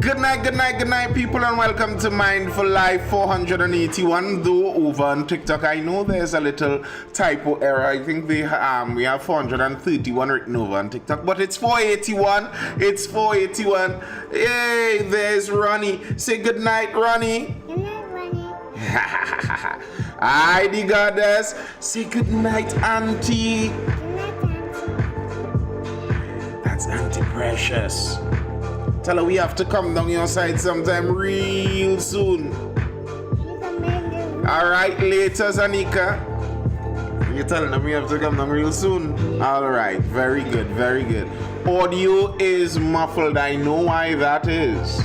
Good night, people, and welcome to Mindful Life 481. Though over on TikTok, I know there's a little typo error. I think we have 431 written over on TikTok, but it's 481. It's 481. Hey, there's Ronnie. Say good night, Ronnie. Good night, Ronnie. Hi, the goddess. Say good night, Auntie. Good night, Auntie. That's Auntie Precious. Tell her we have to come down your side sometime real soon. She's amazing. Alright, later, Zanika. You're telling them we have to come down real soon? Alright, very good, very good. Audio is muffled. I know why that is.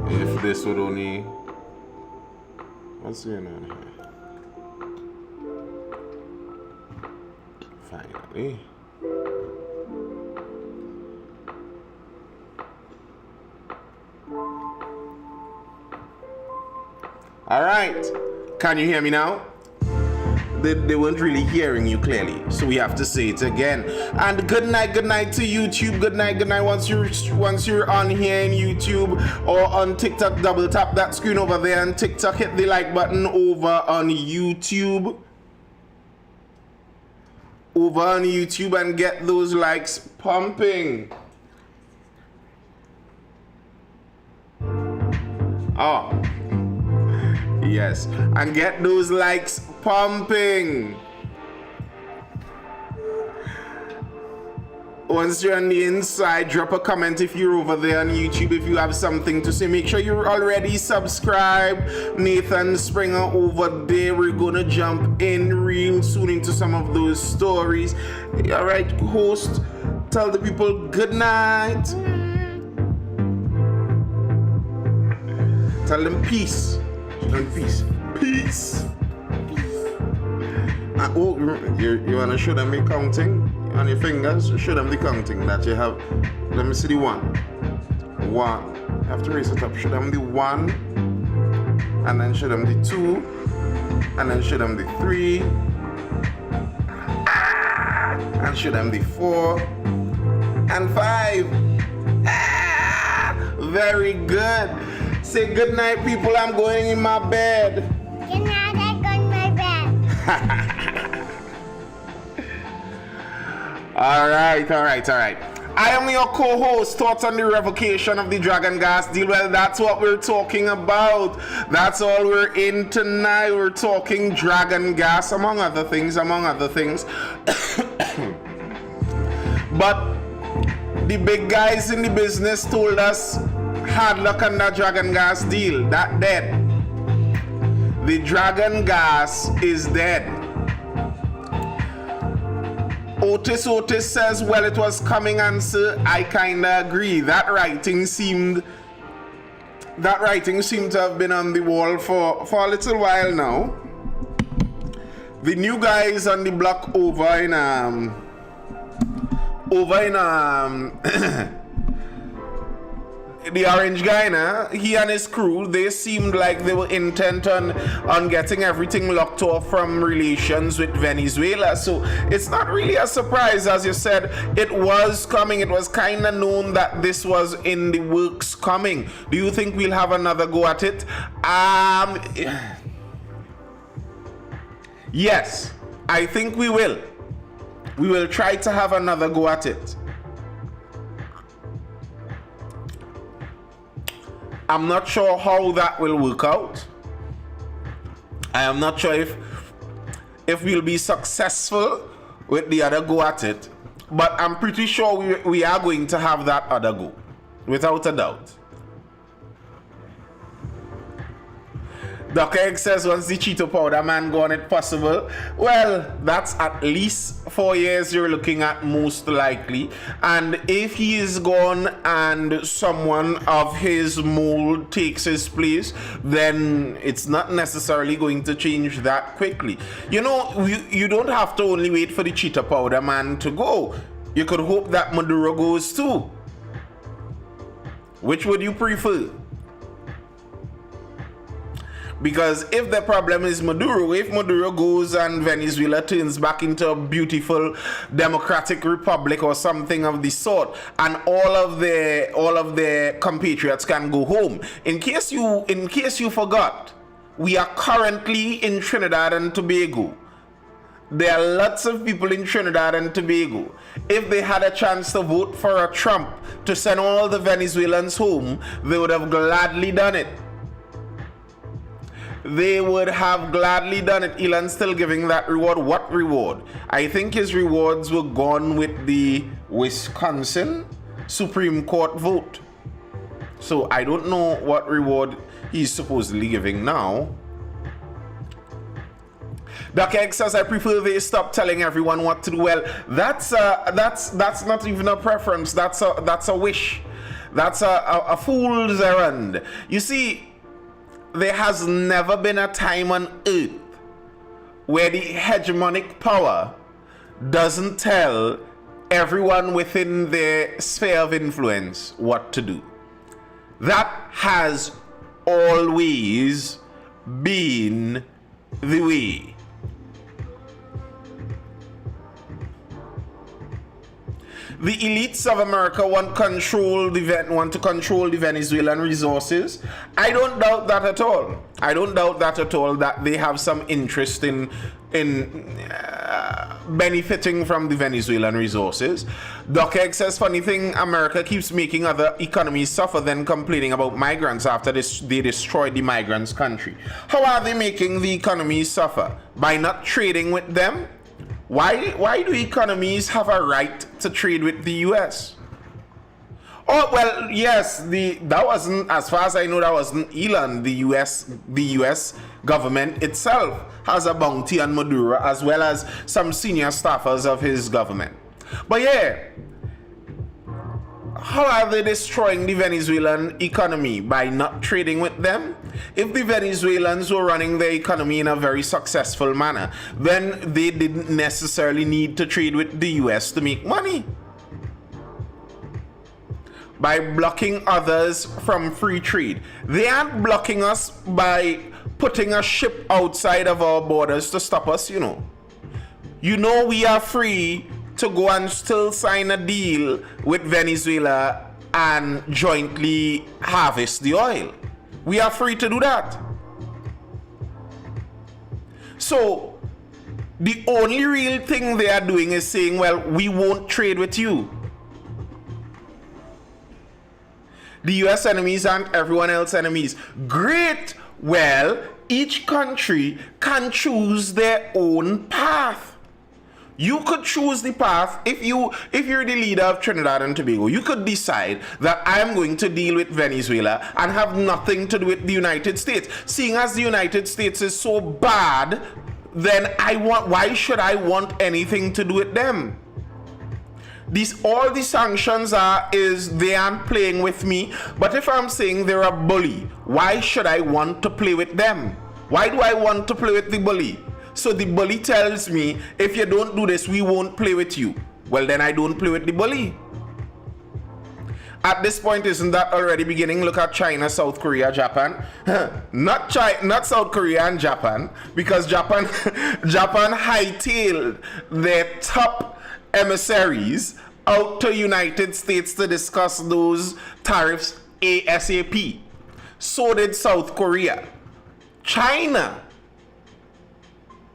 If this would only... What's going on here? Finally. All right. Can you hear me now? They weren't really hearing you clearly, so we have to say it again. And good night to YouTube. Good night. Once you're on here in YouTube or on TikTok, double tap that screen over there and TikTok, hit the like button over on YouTube. And get those likes pumping. Oh. Yes, and get those likes pumping. Once you're on the inside, drop a comment if you're over there on YouTube, if you have something to say. Make sure you're already subscribed. Nathan Springer over there. We're gonna jump in real soon into some of those stories. All right, host, tell the people good night. Tell them peace. Peace. Oh, you want to show them the counting on your fingers? Show them the counting that you have. Let me see the one. You have to raise it up. Show them the 1, and then show them the 2, and then show them the 3, and show them the 4 and 5. Very good. Say good night, people. I'm going in my bed. Good night, I go in my bed. All right. I am your co-host. Thoughts on the revocation of the Dragon Gas deal? Well, that's what we're talking about. That's all we're in tonight. We're talking Dragon Gas, among other things. But the big guys in the business told us, hard luck on that Dragon Gas deal. That dead. The Dragon Gas is dead. Otis says, well, it was coming, answer. I kinda agree. That writing seemed to have been on the wall for a little while now. The new guys on the block over in the orange guy, he and his crew, they seemed like they were intent on getting everything locked off from relations with Venezuela. So it's not really a surprise. As you said, it was coming. It was kind of known that this was in the works coming. Do you think we'll have another go at it? Yes, I think we will. We will try to have another go at it. I'm not sure how that will work out. I am not sure if we'll be successful with the other go at it, but I'm pretty sure we are going to have that other go, without a doubt. Dr. Egg says, once the Cheeto powder man gone, it possible. Well, that's at least 4 years you're looking at, most likely. And if he is gone and someone of his mold takes his place, then it's not necessarily going to change that quickly. You know, you don't have to only wait for the Cheeto powder man to go. You could hope that Maduro goes too. Which would you prefer? Because if the problem is Maduro, if Maduro goes and Venezuela turns back into a beautiful democratic republic or something of the sort, and all of the compatriots can go home. In case you forgot, we are currently in Trinidad and Tobago. There are lots of people in Trinidad and Tobago. If they had a chance to vote for a Trump to send all the Venezuelans home, they would have gladly done it. They would have gladly done it. Elon's still giving that reward. What reward? I think his rewards were gone with the Wisconsin Supreme Court vote. So I don't know what reward he's supposedly giving now. Dr. X says, I prefer they stop telling everyone what to do. Well, that's not even a preference. That's a wish. That's a fool's errand. You see, there has never been a time on earth where the hegemonic power doesn't tell everyone within their sphere of influence what to do. That has always been the way. The elites of America want to control the Venezuelan resources. I don't doubt that at all. I don't doubt that at all, that they have some interest in benefiting from the Venezuelan resources. Doc Egg says, funny thing, America keeps making other economies suffer, then complaining about migrants after they destroyed the migrants' country. How are they making the economies suffer? By not trading with them? Why do economies have a right to trade with the US? Oh, well, yes, that wasn't, as far as I know, that wasn't Elon. The US government itself has a bounty on Maduro, as well as some senior staffers of his government. But yeah, how are they destroying the Venezuelan economy? By not trading with them? If the Venezuelans were running their economy in a very successful manner, then they didn't necessarily need to trade with the US to make money. By blocking others from free trade. They aren't blocking us by putting a ship outside of our borders to stop us, you know. You know we are free to go and still sign a deal with Venezuela and jointly harvest the oil. We are free to do that. So the only real thing they are doing is saying, well, we won't trade with you. The US enemies aren't everyone else's enemies. Great. Well, each country can choose their own path. You could choose the path. If you're the leader of Trinidad and Tobago, you could decide that I am going to deal with Venezuela and have nothing to do with the United States. Seeing as the United States is so bad, then why should I want anything to do with them? All the sanctions they aren't playing with me. But if I'm saying they're a bully, why should I want to play with them? Why do I want to play with the bully? So the bully tells me, if you don't do this, we won't play with you. Well, then I don't play with the bully. At this point, isn't that already beginning? Look at China, South Korea, Japan. Not South Korea and Japan, because Japan hightailed their top emissaries out to United States to discuss those tariffs ASAP. So did South Korea. China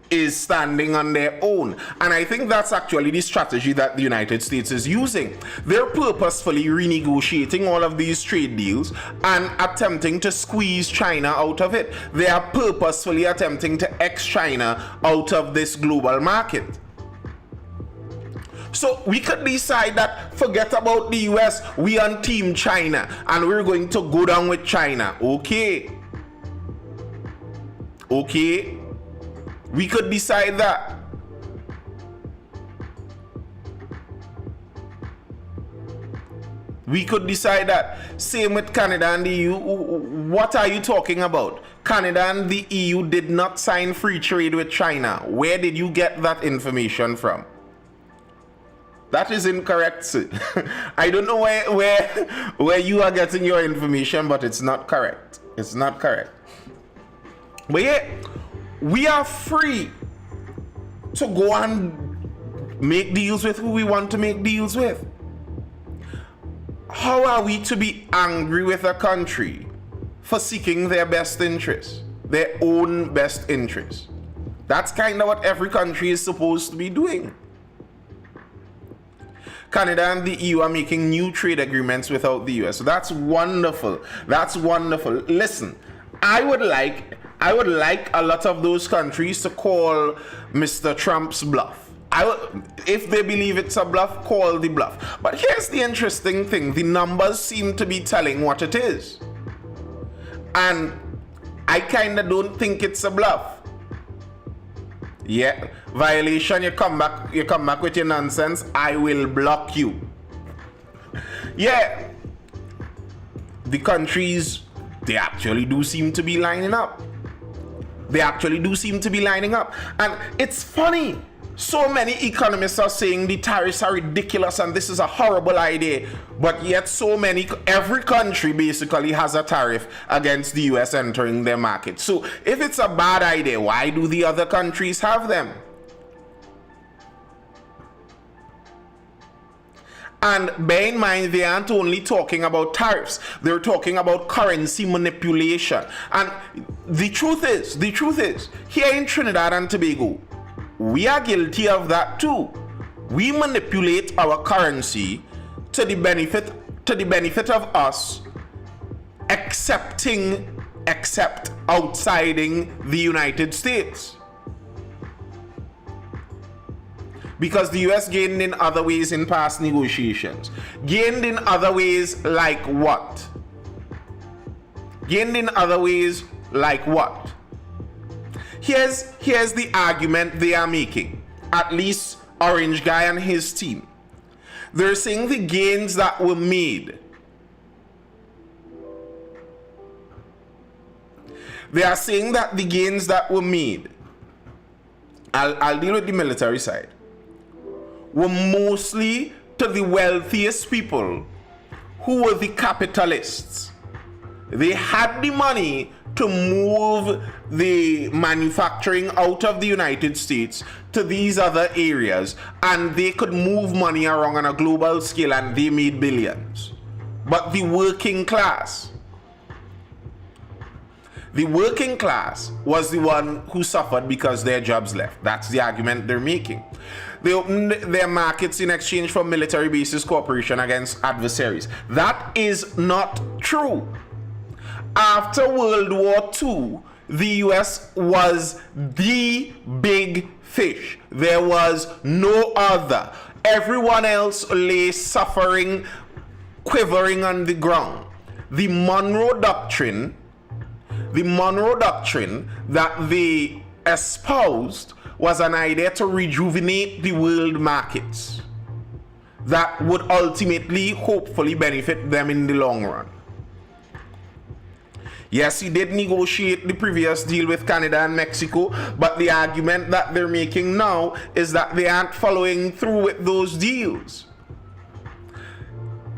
is standing on their own, and I think that's actually the strategy that the United States is using. They're purposefully renegotiating all of these trade deals and attempting to squeeze China out of it. They are purposefully attempting to X China out of this global market. So we could decide that, forget about the US, we on team China and we're going to go down with China. Okay, we could decide that. We could decide that. Same with Canada and the EU. What are you talking about? Canada and the EU did not sign free trade with China. Where did you get that information from? That is incorrect, sir. I don't know where you are getting your information, but it's not correct. It's not correct. But yeah, we are free to go and make deals with who we want to make deals with. How are we to be angry with a country for seeking their best interests, their own best interests? That's kind of what every country is supposed to be doing. Canada and the EU are making new trade agreements without the US. So that's wonderful. That's wonderful. Listen, I would like a lot of those countries to call Mr. Trump's bluff. If they believe it's a bluff, call the bluff. But here's the interesting thing. The numbers seem to be telling what it is. And I kind of don't think it's a bluff. Yeah, violation, you come back with your nonsense, I will block you. Yeah, the countries, they actually do seem to be lining up. And it's funny. So many economists are saying the tariffs are ridiculous and this is a horrible idea. But yet every country basically has a tariff against the US entering their market. So if it's a bad idea, why do the other countries have them? And bear in mind, they aren't only talking about tariffs, they're talking about currency manipulation. And the truth is, here in Trinidad and Tobago, we are guilty of that too. We manipulate our currency to the benefit of us except outsiding the United States. Because the US gained in other ways in past negotiations. Gained in other ways like what? Here's the argument they are making. At least Orange Guy and his team. They're saying the gains that were made. They are saying that the gains that were made, I'll deal with the military side, were mostly to the wealthiest people who were the capitalists. They had the money to move the manufacturing out of the United States to these other areas, and they could move money around on a global scale and they made billions. But the working class was the one who suffered because their jobs left. That's the argument they're making. They opened their markets in exchange for military bases cooperation against adversaries. That is not true. After World War II, the US was the big fish. There was no other. Everyone else lay suffering, quivering on the ground. The Monroe Doctrine that they espoused was an idea to rejuvenate the world markets that would ultimately, hopefully, benefit them in the long run. Yes, he did negotiate the previous deal with Canada and Mexico, but the argument that they're making now is that they aren't following through with those deals.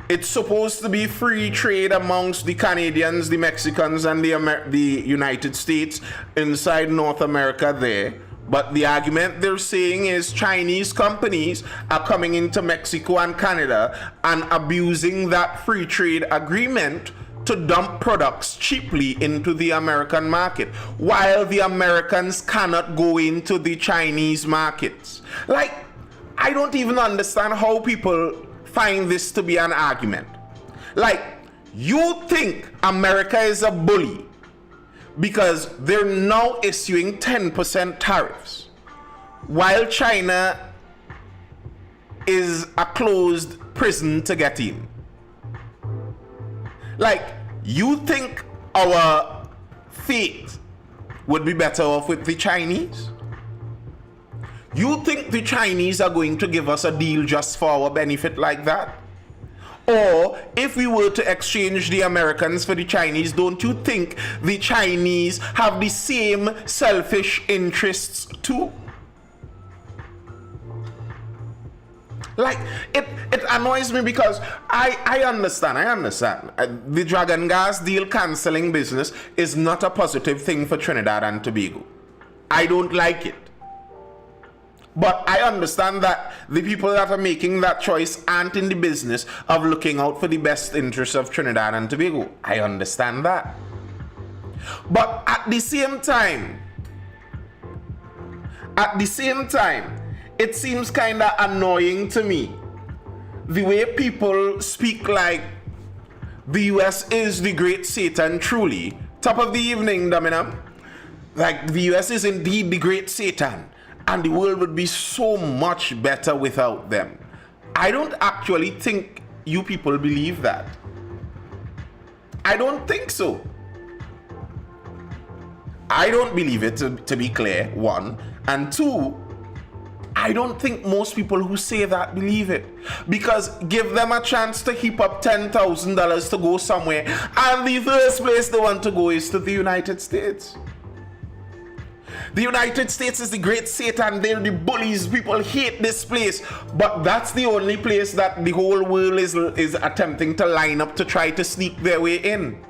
It's supposed to be free trade amongst the Canadians, the Mexicans, and the United States inside North America there. But the argument they're saying is Chinese companies are coming into Mexico and Canada and abusing that free trade agreement to dump products cheaply into the American market, while the Americans cannot go into the Chinese markets. Like, I don't even understand how people find this to be an argument. Like, you think America is a bully because they're now issuing 10% tariffs, while China is a closed prison to get in. Like, you think our fate would be better off with the Chinese? You think the Chinese are going to give us a deal just for our benefit like that? Or if we were to exchange the Americans for the Chinese, don't you think the Chinese have the same selfish interests too? Like, it annoys me because I understand. The Dragon Gas deal cancelling business is not a positive thing for Trinidad and Tobago. I don't like it. But I understand that the people that are making that choice aren't in the business of looking out for the best interests of Trinidad and Tobago. I understand that. But at the same time, it seems kind of annoying to me the way people speak like the US is the great Satan truly. Top of the evening, Damina. Like, the US is indeed the great Satan, and the world would be so much better without them. I don't actually think you people believe that. I don't think so. I don't believe it, to be clear, one. And two, I don't think most people who say that believe it. Because give them a chance to heap up $10,000 to go somewhere, and the first place they want to go is to the United States. The United States is the great Satan. They're the bullies. People hate this place. But that's the only place that the whole world is attempting to line up to try to sneak their way in.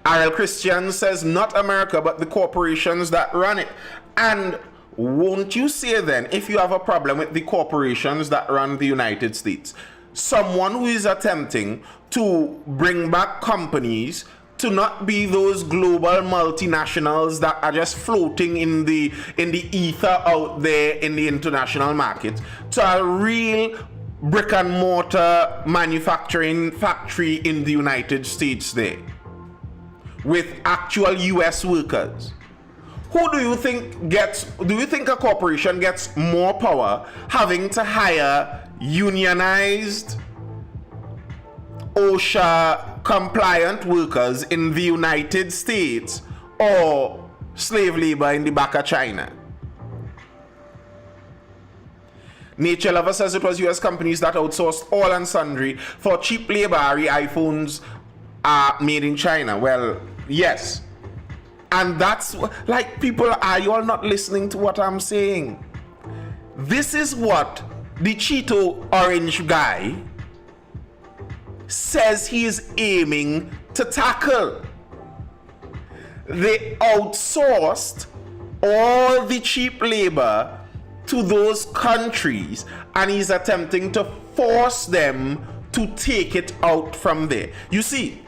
R.L. Christian says, not America, but the corporations that run it. And won't you say then, if you have a problem with the corporations that run the United States, someone who is attempting to bring back companies to not be those global multinationals that are just floating in the ether out there in the international market, to a real brick and mortar manufacturing factory in the United States there, with actual US workers. Who do you think a corporation gets more power having to hire unionized OSHA compliant workers in the United States or slave labor in the back of China? Nature Lover says it was US companies that outsourced all and sundry for cheap labor. iPhones are made in China. Well, yes. And that's like, people, are you all not listening to what I'm saying? This is what the Cheeto Orange guy says he is aiming to tackle. They outsourced all the cheap labor to those countries, and he's attempting to force them to take it out from there. You see,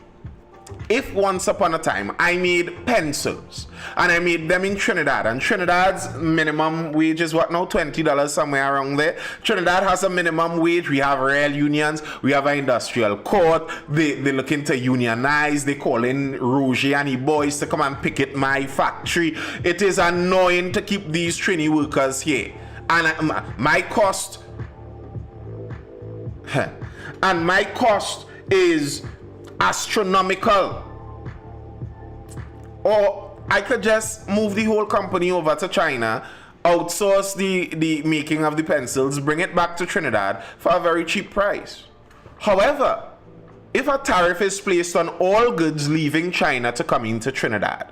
if once upon a time I made pencils and I made them in Trinidad, and Trinidad's minimum wage is what now, $20 somewhere around there. Trinidad has a minimum wage. We have real unions. We have an industrial court. They're looking to unionize. They call in Roger and the boys to come and picket my factory. It is annoying to keep these Trini workers here. And my cost is astronomical. Or I could just move the whole company over to China, outsource the making of the pencils, bring it back to Trinidad for a very cheap price. However, if a tariff is placed on all goods leaving China to come into Trinidad,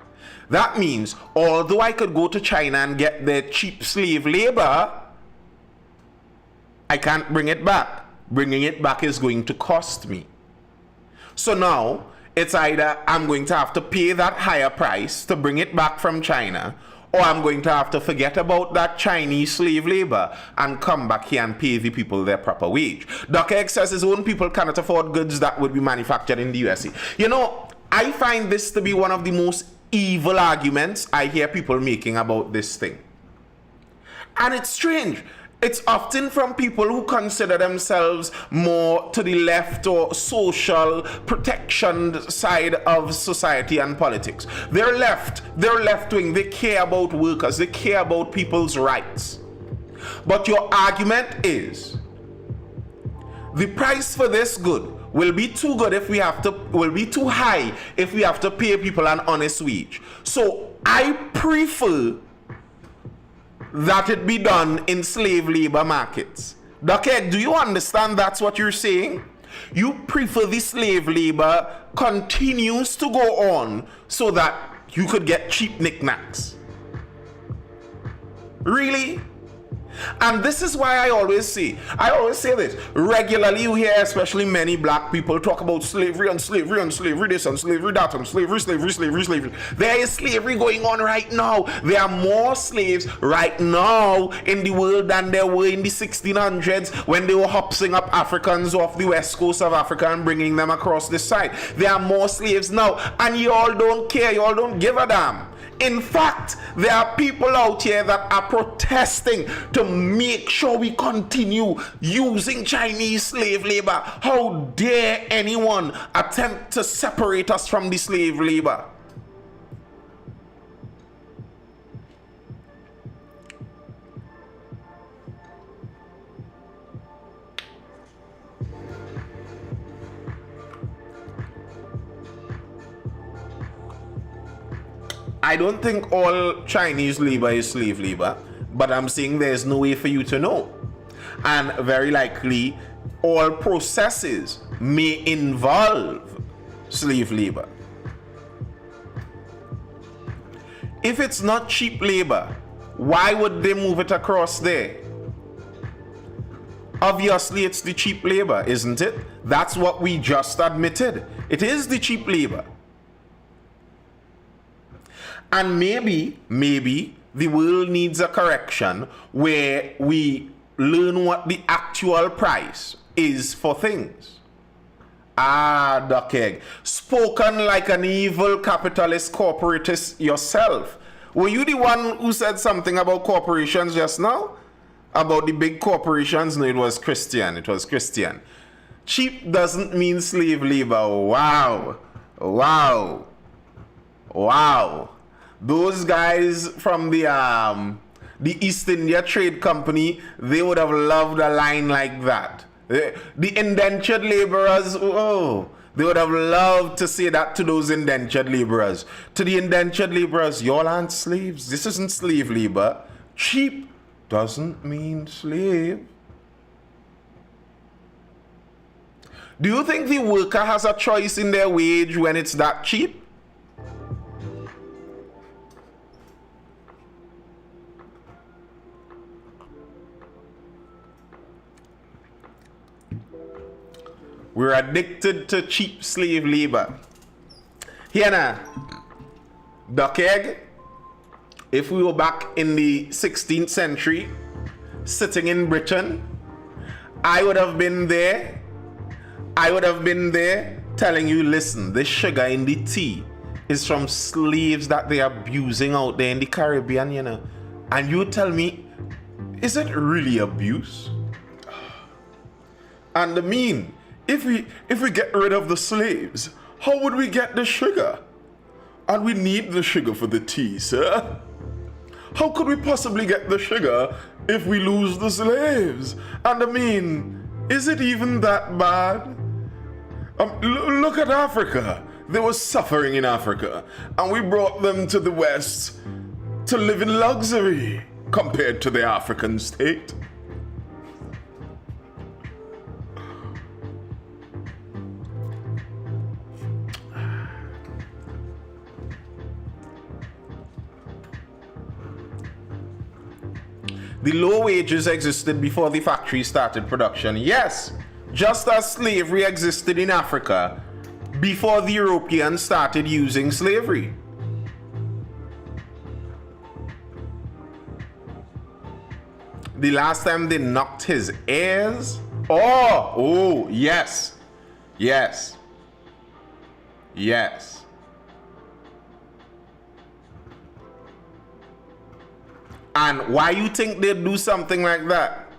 that means although I could go to China and get their cheap slave labor, I can't bring it back. Bringing it back is going to cost me. So now, it's either I'm going to have to pay that higher price to bring it back from China, or I'm going to have to forget about that Chinese slave labor and come back here and pay the people their proper wage. Dr. X says his own people cannot afford goods that would be manufactured in the USA. You know, I find this to be one of the most evil arguments I hear people making about this thing. And it's strange. It's often from people who consider themselves more to the left or social protection side of society and politics. They're left-wing, they care about workers, they care about people's rights. But your argument is, the price for this good will be too good if we have to, will be too high if we have to pay people an honest wage. So I prefer that it be done in slave labor markets. Dr. do you understand that's what you're saying? You prefer the slave labor continues to go on so that you could get cheap knickknacks. Really? And this is why I always say this. Regularly you hear especially many black people talk about slavery and slavery and slavery this and slavery that and slavery. There is slavery going on right now. There are more slaves right now in the world than there were in the 1600s when they were hopsing up Africans off the west coast of Africa and bringing them across this side. There are more slaves now, and you all don't care. You all don't give a damn. In fact, there are people out here that are protesting to make sure we continue using Chinese slave labor. How dare anyone attempt to separate us from the slave labor? I don't think all Chinese labor is slave labor, but I'm saying there's no way for you to know. And very likely, all processes may involve slave labor. If it's not cheap labor, why would they move it across there? Obviously, it's the cheap labor, isn't it? That's what we just admitted. It is the cheap labor. And maybe the world needs a correction where we learn what the actual price is for things. Ah, Duck Egg. Spoken like an evil capitalist corporatist yourself. Were you the one who said something about corporations just now? About the big corporations? No, it was Christian. It was Christian. Cheap doesn't mean slave labor. Wow. Wow. Wow. Those guys from the East India Trade Company, they would have loved a line like that. The indentured laborers, oh, they would have loved to say that to those indentured laborers. To the indentured laborers, y'all aren't slaves. This isn't slave labor. Cheap doesn't mean slave. Do you think the worker has a choice in their wage when it's that cheap? We're addicted to cheap slave labor. Here now, Duck Egg, if we were back in the 16th century, sitting in Britain, I would have been there telling you, listen, this sugar in the tea is from slaves that they're abusing out there in the Caribbean, you know. And you tell me, is it really abuse? And I mean, if we get rid of the slaves, how would we get the sugar? And we need the sugar for the tea, sir. How could we possibly get the sugar if we lose the slaves? And I mean, is it even that bad? Look at Africa. They were suffering in Africa, and we brought them to the West to live in luxury compared to the African state. The low wages existed before the factory started production. Yes, just as slavery existed in Africa before the Europeans started using slavery. The last time they knocked his ears? Oh, yes. Yes. Yes. And why you think they'd do something like that?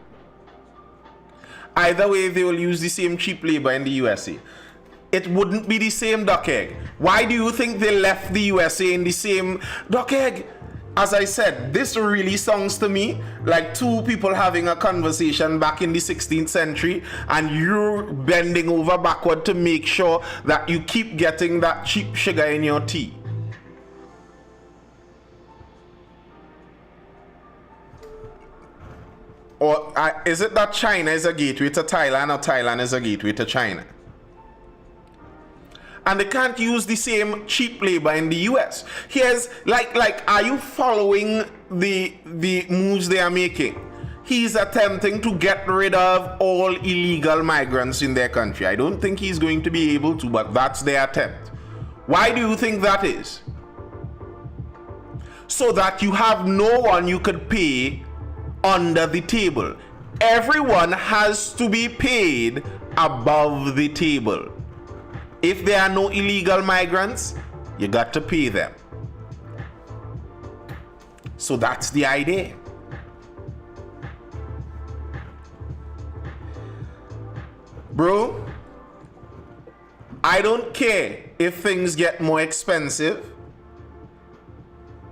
Either way, they will use the same cheap labor in the USA. It wouldn't be the same, Duck Egg. Why do you think they left the USA in the same... Duck Egg, as I said, this really sounds to me like two people having a conversation back in the 16th century, and you're bending over backward to make sure that you keep getting that cheap sugar in your tea. Or is it that China is a gateway to Thailand, or Thailand is a gateway to China? and they can't use the same cheap labor in the US. Here's are you following the moves they are making? He's attempting to get rid of all illegal migrants in their country. I don't think he's going to be able to, but that's their attempt. Why do you think that is? So that you have no one you could pay under the table. Everyone has to be paid above the table. If there are no illegal migrants, you got to pay them. So that's the idea. Bro, I don't care if things get more expensive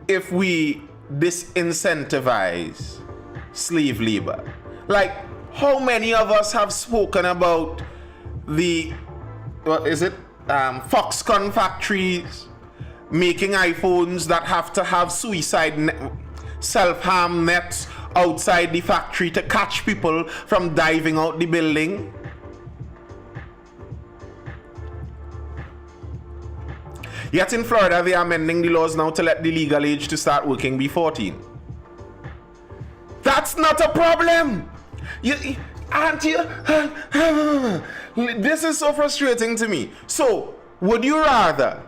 if we disincentivize slave labor. Like, how many of us have spoken about the, Foxconn factories making iPhones that have to have self-harm nets outside the factory to catch people from diving out the building? Yet in Florida, they are amending the laws now to let the legal age to start working be 14. That's not a problem. This is so frustrating to me. So, would you rather?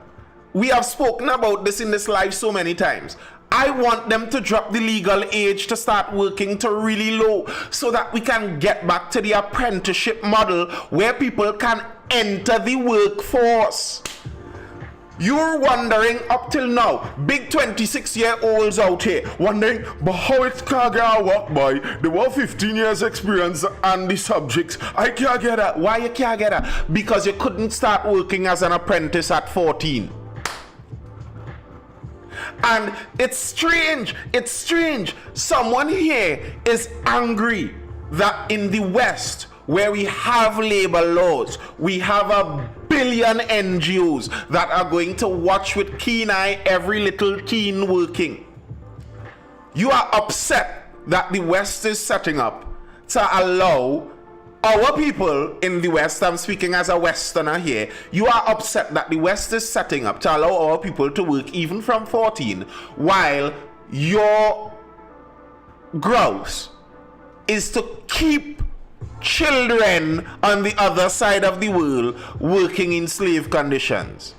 We have spoken about this in this live so many times. I want them to drop the legal age to start working to really low so that we can get back to the apprenticeship model where people can enter the workforce. You're wondering up till now, big 26-year-olds out here, wondering, but how it can't get a work boy? They were 15 years experience and the subjects. I can't get that. Why you can't get that? Because you couldn't start working as an apprentice at 14. And it's strange. Someone here is angry that in the West, where we have labor laws, we have a billion NGOs that are going to watch with keen eye every little teen working. You are upset that the West is setting up to allow our people in the West, I'm speaking as a Westerner here, you are upset that the West is setting up to allow our people to work even from 14, while your grouse is to keep children on the other side of the world working in slave conditions.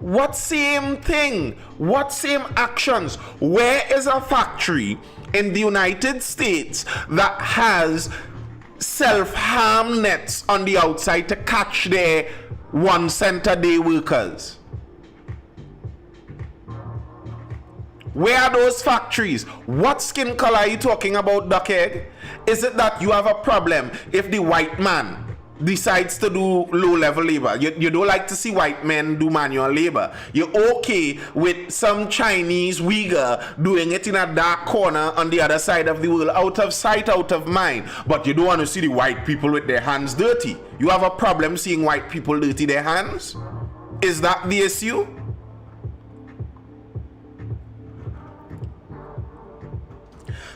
What same thing? What same actions? Where is a factory in the United States that has self-harm nets on the outside to catch their 1 cent a day workers? Where are those factories? What skin color are you talking about, Duckhead? Is it that you have a problem if the white man decides to do low-level labor? You don't like to see white men do manual labor. You're okay with some Chinese Uyghur doing it in a dark corner on the other side of the world, out of sight, out of mind. But you don't want to see the white people with their hands dirty. You have a problem seeing white people dirty their hands? Is that the issue?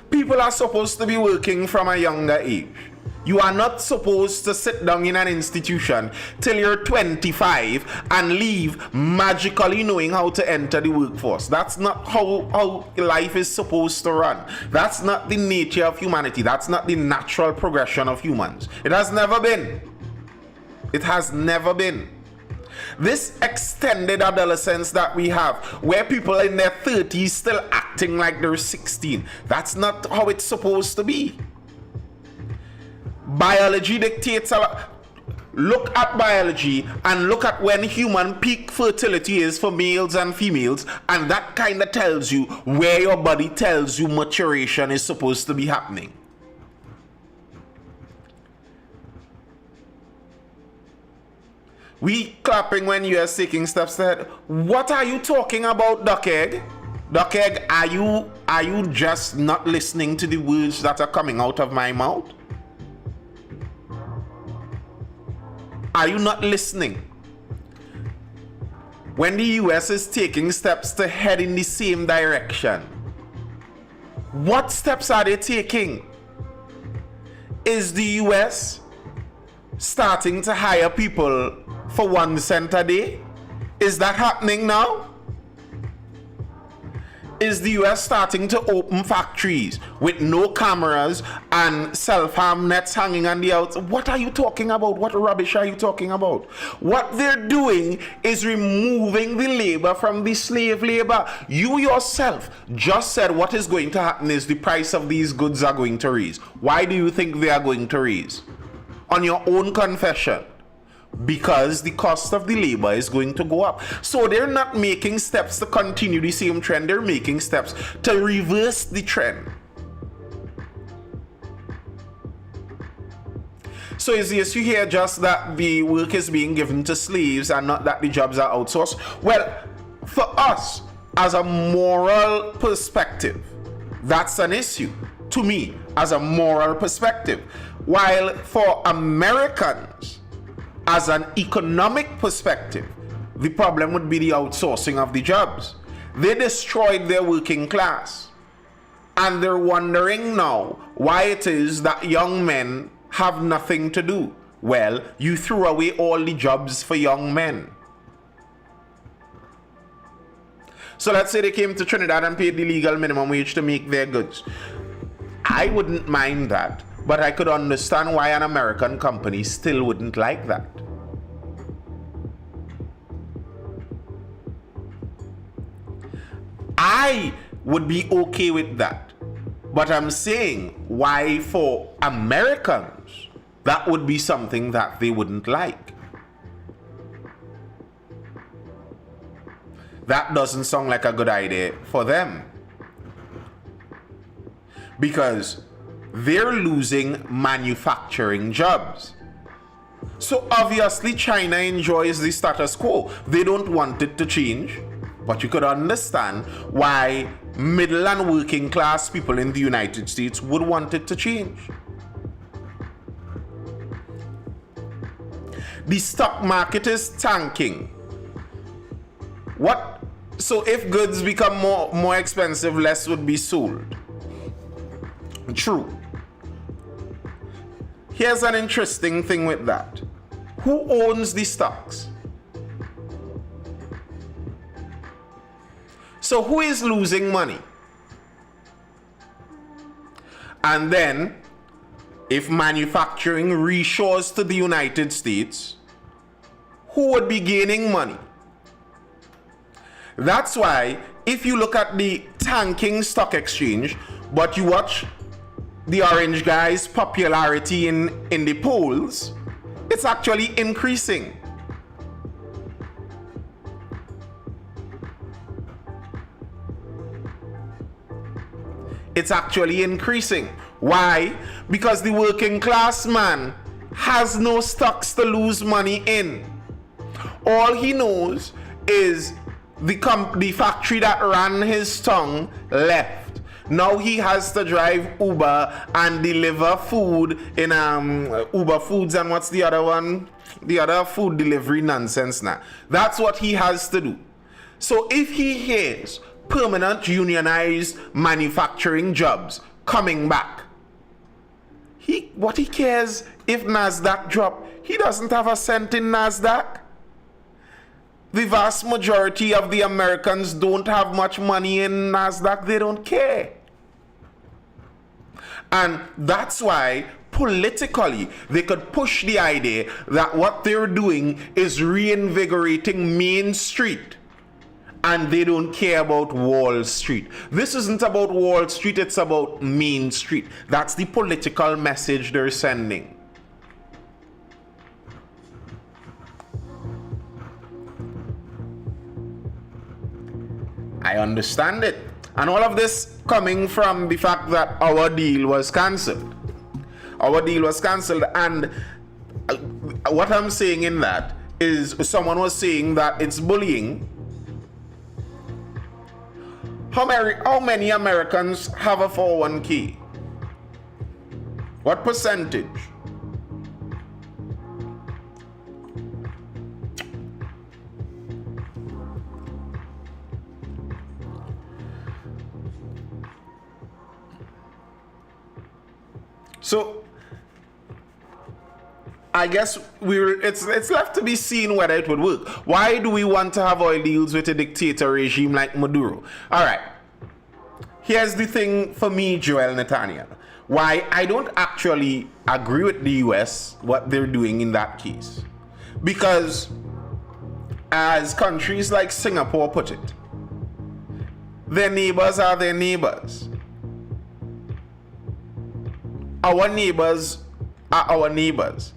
People are supposed to be working from a younger age. You are not supposed to sit down in an institution till you're 25 and leave magically knowing how to enter the workforce. That's not how life is supposed to run. That's not the nature of humanity. That's not the natural progression of humans. It has never been. It has never been. This extended adolescence that we have, where people in their 30s still acting like they're 16, that's not how it's supposed to be. Biology dictates a lot. Look at biology and look at when human peak fertility is for males and females, and that kind of tells you where your body tells you maturation is supposed to be happening. We clapping when you are taking steps ahead. What are you talking about, Duckhead? Duckhead, are you just not listening to the words that are coming out of my mouth? Are you not listening? When the US is taking steps to head in the same direction, what steps are they taking? Is the US starting to hire people for 1 cent a day? Is that happening now? Is the US starting to open factories with no cameras and self-harm nets hanging on the outside? What are you talking about? What rubbish are you talking about? What they're doing is removing the labor from the slave labor. You yourself just said what is going to happen is the price of these goods are going to raise. Why do you think they are going to raise? On your own confession. Because the cost of the labor is going to go up. So they're not making steps to continue the same trend. They're making steps to reverse the trend. So is the issue here just that the work is being given to slaves and not that the jobs are outsourced? Well, for us, as a moral perspective, that's an issue. To me, as a moral perspective. While for Americans, as an economic perspective, the problem would be the outsourcing of the jobs. They destroyed their working class. And they're wondering now why it is that young men have nothing to do. Well, you threw away all the jobs for young men. So let's say they came to Trinidad and paid the legal minimum wage to make their goods. I wouldn't mind that. But I could understand why an American company still wouldn't like that. I would be okay with that. But I'm saying why for Americans, that would be something that they wouldn't like. That doesn't sound like a good idea for them. Because they're losing manufacturing jobs. So obviously China enjoys the status quo. They don't want it to change. But you could understand why middle and working class people in the United States would want it to change. The stock market is tanking. What? So if goods become more expensive, less would be sold. True. Here's an interesting thing with that. Who owns the stocks? So who is losing money? And then, if manufacturing reshores to the United States, who would be gaining money? That's why, if you look at the tanking stock exchange, but you watch the orange guy's popularity in the polls, it's actually increasing. It's actually increasing. Why? Because the working class man has no stocks to lose money in. All he knows is the factory that ran his tongue left. Now he has to drive Uber and deliver food in Uber Foods and what's the other one? The other food delivery nonsense now. That's what he has to do. So if he hears permanent unionized manufacturing jobs coming back, what he cares if NASDAQ drop? He doesn't have a cent in NASDAQ. The vast majority of the Americans don't have much money in NASDAQ. They don't care. And that's why politically they could push the idea that what they're doing is reinvigorating Main Street. And they don't care about Wall Street. This isn't about Wall Street, it's about Main Street. That's the political message they're sending. I understand it. And all of this coming from the fact that our deal was cancelled. Our deal was cancelled, and what I'm saying in that is someone was saying that it's bullying. How many Americans have a 401k? What percentage? So I guess it's left to be seen whether it would work. Why do we want to have oil deals with a dictator regime like Maduro? All right. Here's the thing for me, Joel Nathaniel. Why I don't actually agree with the US, what they're doing in that case. Because as countries like Singapore put it, their neighbors are their neighbors. Our neighbors are our neighbors.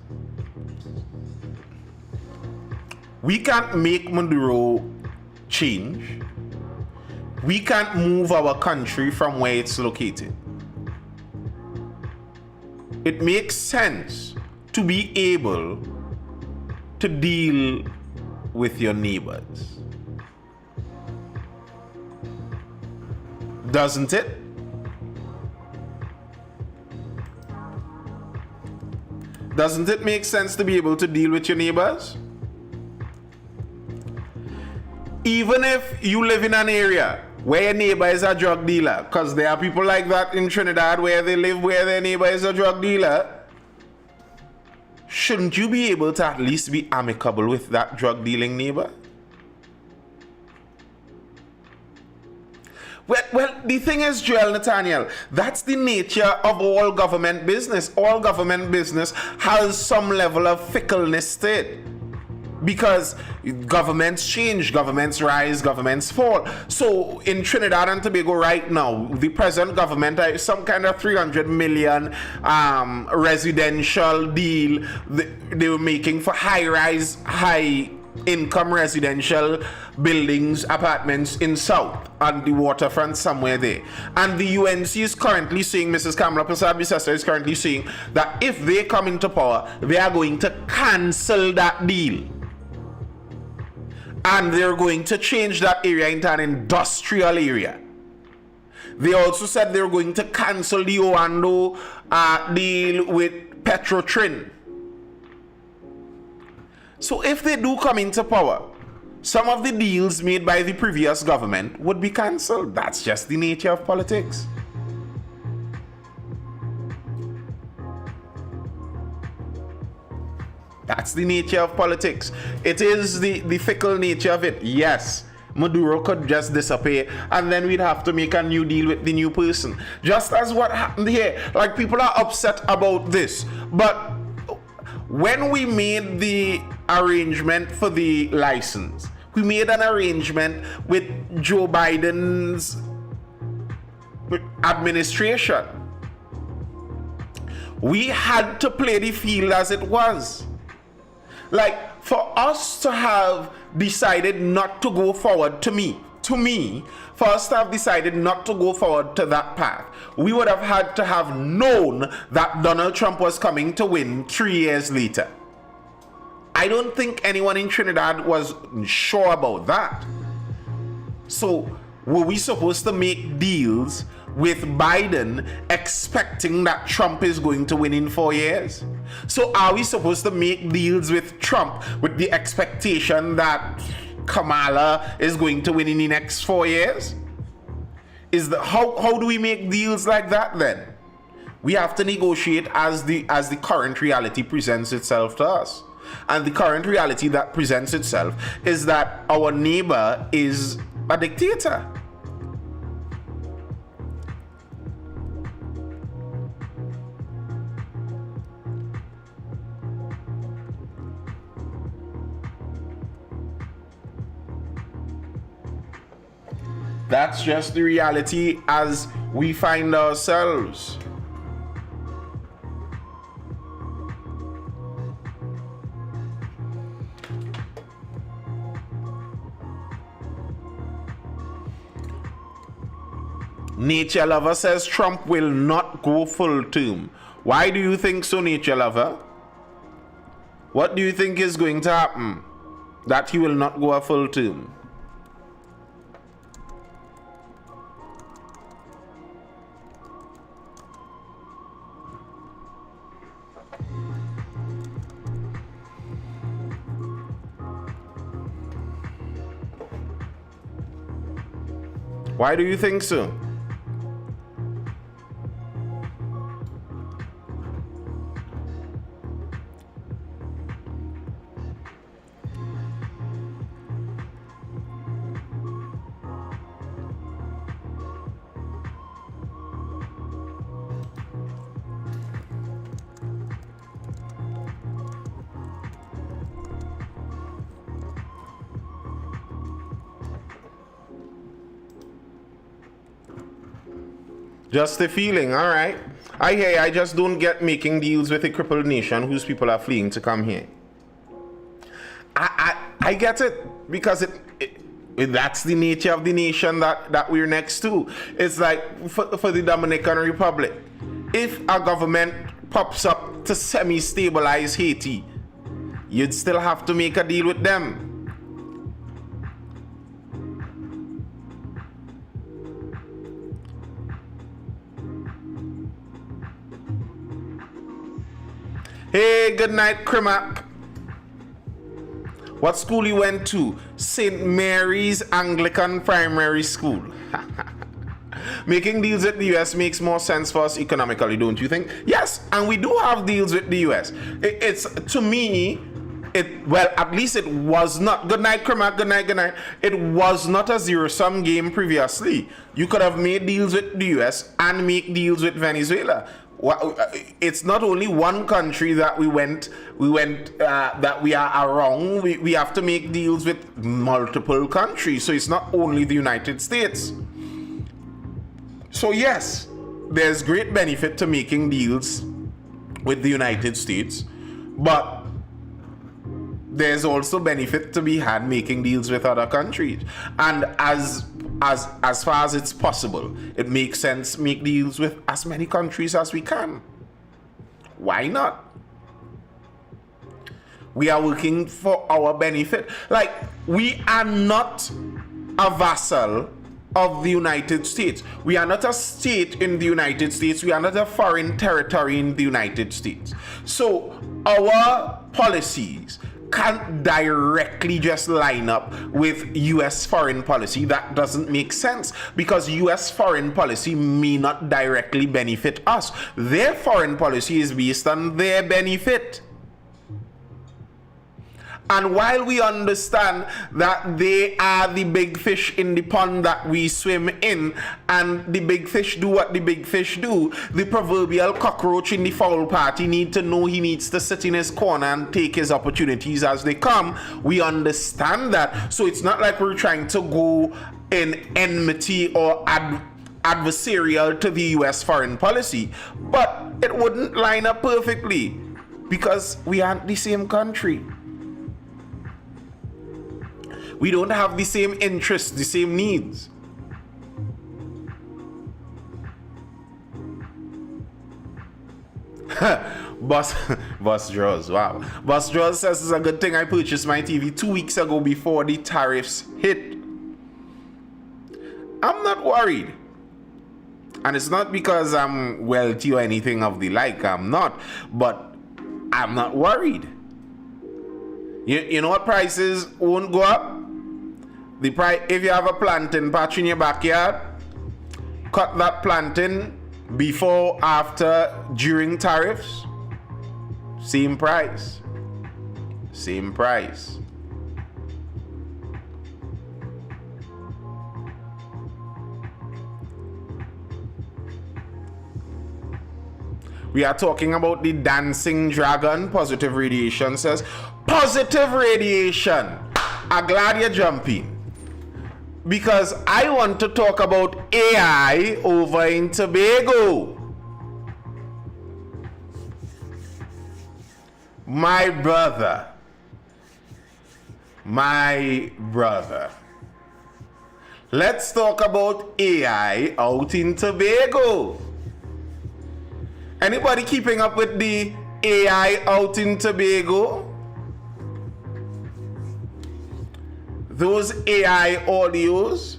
We can't make Maduro change. We can't move our country from where it's located. It makes sense to be able to deal with your neighbors. Doesn't it? Doesn't it make sense to be able to deal with your neighbors? Even if you live in an area where your neighbor is a drug dealer, because there are people like that in Trinidad where they live where their neighbor is a drug dealer, shouldn't you be able to at least be amicable with that drug dealing neighbor? Well, the thing is, Joel Nathaniel, that's the nature of all government business. All government business has some level of fickleness to it. Because governments change, governments rise, governments fall. So in Trinidad and Tobago right now, the present government has some kind of 300 million residential deal they were making for high-rise, high-income residential buildings, apartments in South on the waterfront somewhere there. And the UNC is currently saying, Mrs. Kamala Prasad-Bissessar is currently saying that if they come into power, they are going to cancel that deal. And they're going to change that area into an industrial area. They also said they're going to cancel the Oando deal with Petrotrin. So if they do come into power, some of the deals made by the previous government would be cancelled. That's just the nature of politics. That's the nature of politics. It is the fickle nature of it. Yes, Maduro could just disappear and then we'd have to make a new deal with the new person. Just as what happened here. Like, people are upset about this. But when we made the arrangement for the license, we made an arrangement with Joe Biden's administration. We had to play the field as it was. Like, for us to have decided not to go forward, to me, for us to have decided not to go forward to that path, we would have had to have known that Donald Trump was coming to win 3 years later. I don't think anyone in Trinidad was sure about that. So, were we supposed to make deals with Biden expecting that Trump is going to win in 4 years? So are we supposed to make deals with Trump with the expectation that Kamala is going to win in the next 4 years? How do we make deals like that then? We have to negotiate as the current reality presents itself to us. And the current reality that presents itself is that our neighbor is a dictator. That's just the reality as we find ourselves. Nature Lover says Trump will not go full term. Why do you think so, Nature Lover? What do you think is going to happen that he will not go a full term? Why do you think so? Just a feeling, all right. I hear you. I just don't get making deals with a crippled nation whose people are fleeing to come here. I get it because that's the nature of the nation that we're next to. It's like for the Dominican Republic. If a government pops up to semi-stabilize Haiti, you'd still have to make a deal with them. Hey, good night, Crimac. What school you went to? St. Mary's Anglican Primary School. Making deals with the US makes more sense for us economically, don't you think? Yes, and we do have deals with the US. It's to me, at least it was not. Good night, Crimac. Good night. It was not a zero-sum game previously. You could have made deals with the US and make deals with Venezuela. It's not only one country that we went that we are around. We have to make deals with multiple countries. So it's not only the United States. So yes, there's great benefit to making deals with the United States, but there's also benefit to be had making deals with other countries. And as far as it's possible, it makes sense make deals with as many countries as we can. Why not? We are working for our benefit. Like, we are not a vassal of the United States. We are not a state in the United States. We are not a foreign territory in the United States. So our policies can't directly just line up with US foreign policy. That doesn't make sense because US foreign policy may not directly benefit us. Their foreign policy is based on their benefit. And while we understand that they are the big fish in the pond that we swim in, and the big fish do what the big fish do, the proverbial cockroach in the fowl party need to know he needs to sit in his corner and take his opportunities as they come. We understand that. So it's not like we're trying to go in enmity or adversarial to the US foreign policy. But it wouldn't line up perfectly because we aren't the same country. We don't have the same interests, the same needs. Boss Draws, wow. Boss Draws says it's a good thing I purchased my TV 2 weeks ago before the tariffs hit. I'm not worried. And it's not because I'm wealthy or anything of the like, I'm not. But I'm not worried. You know what prices won't go up? The price, if you have a plantain patch in your backyard, cut that plantain before, after, during tariffs. Same price. Same price. We are talking about the dancing dragon. Positive radiation says, positive radiation. I'm glad you're jumping. Because I want to talk about AI over in Tobago. My brother. Let's talk about AI out in Tobago. Anybody keeping up with the AI out in Tobago? Those AI audios.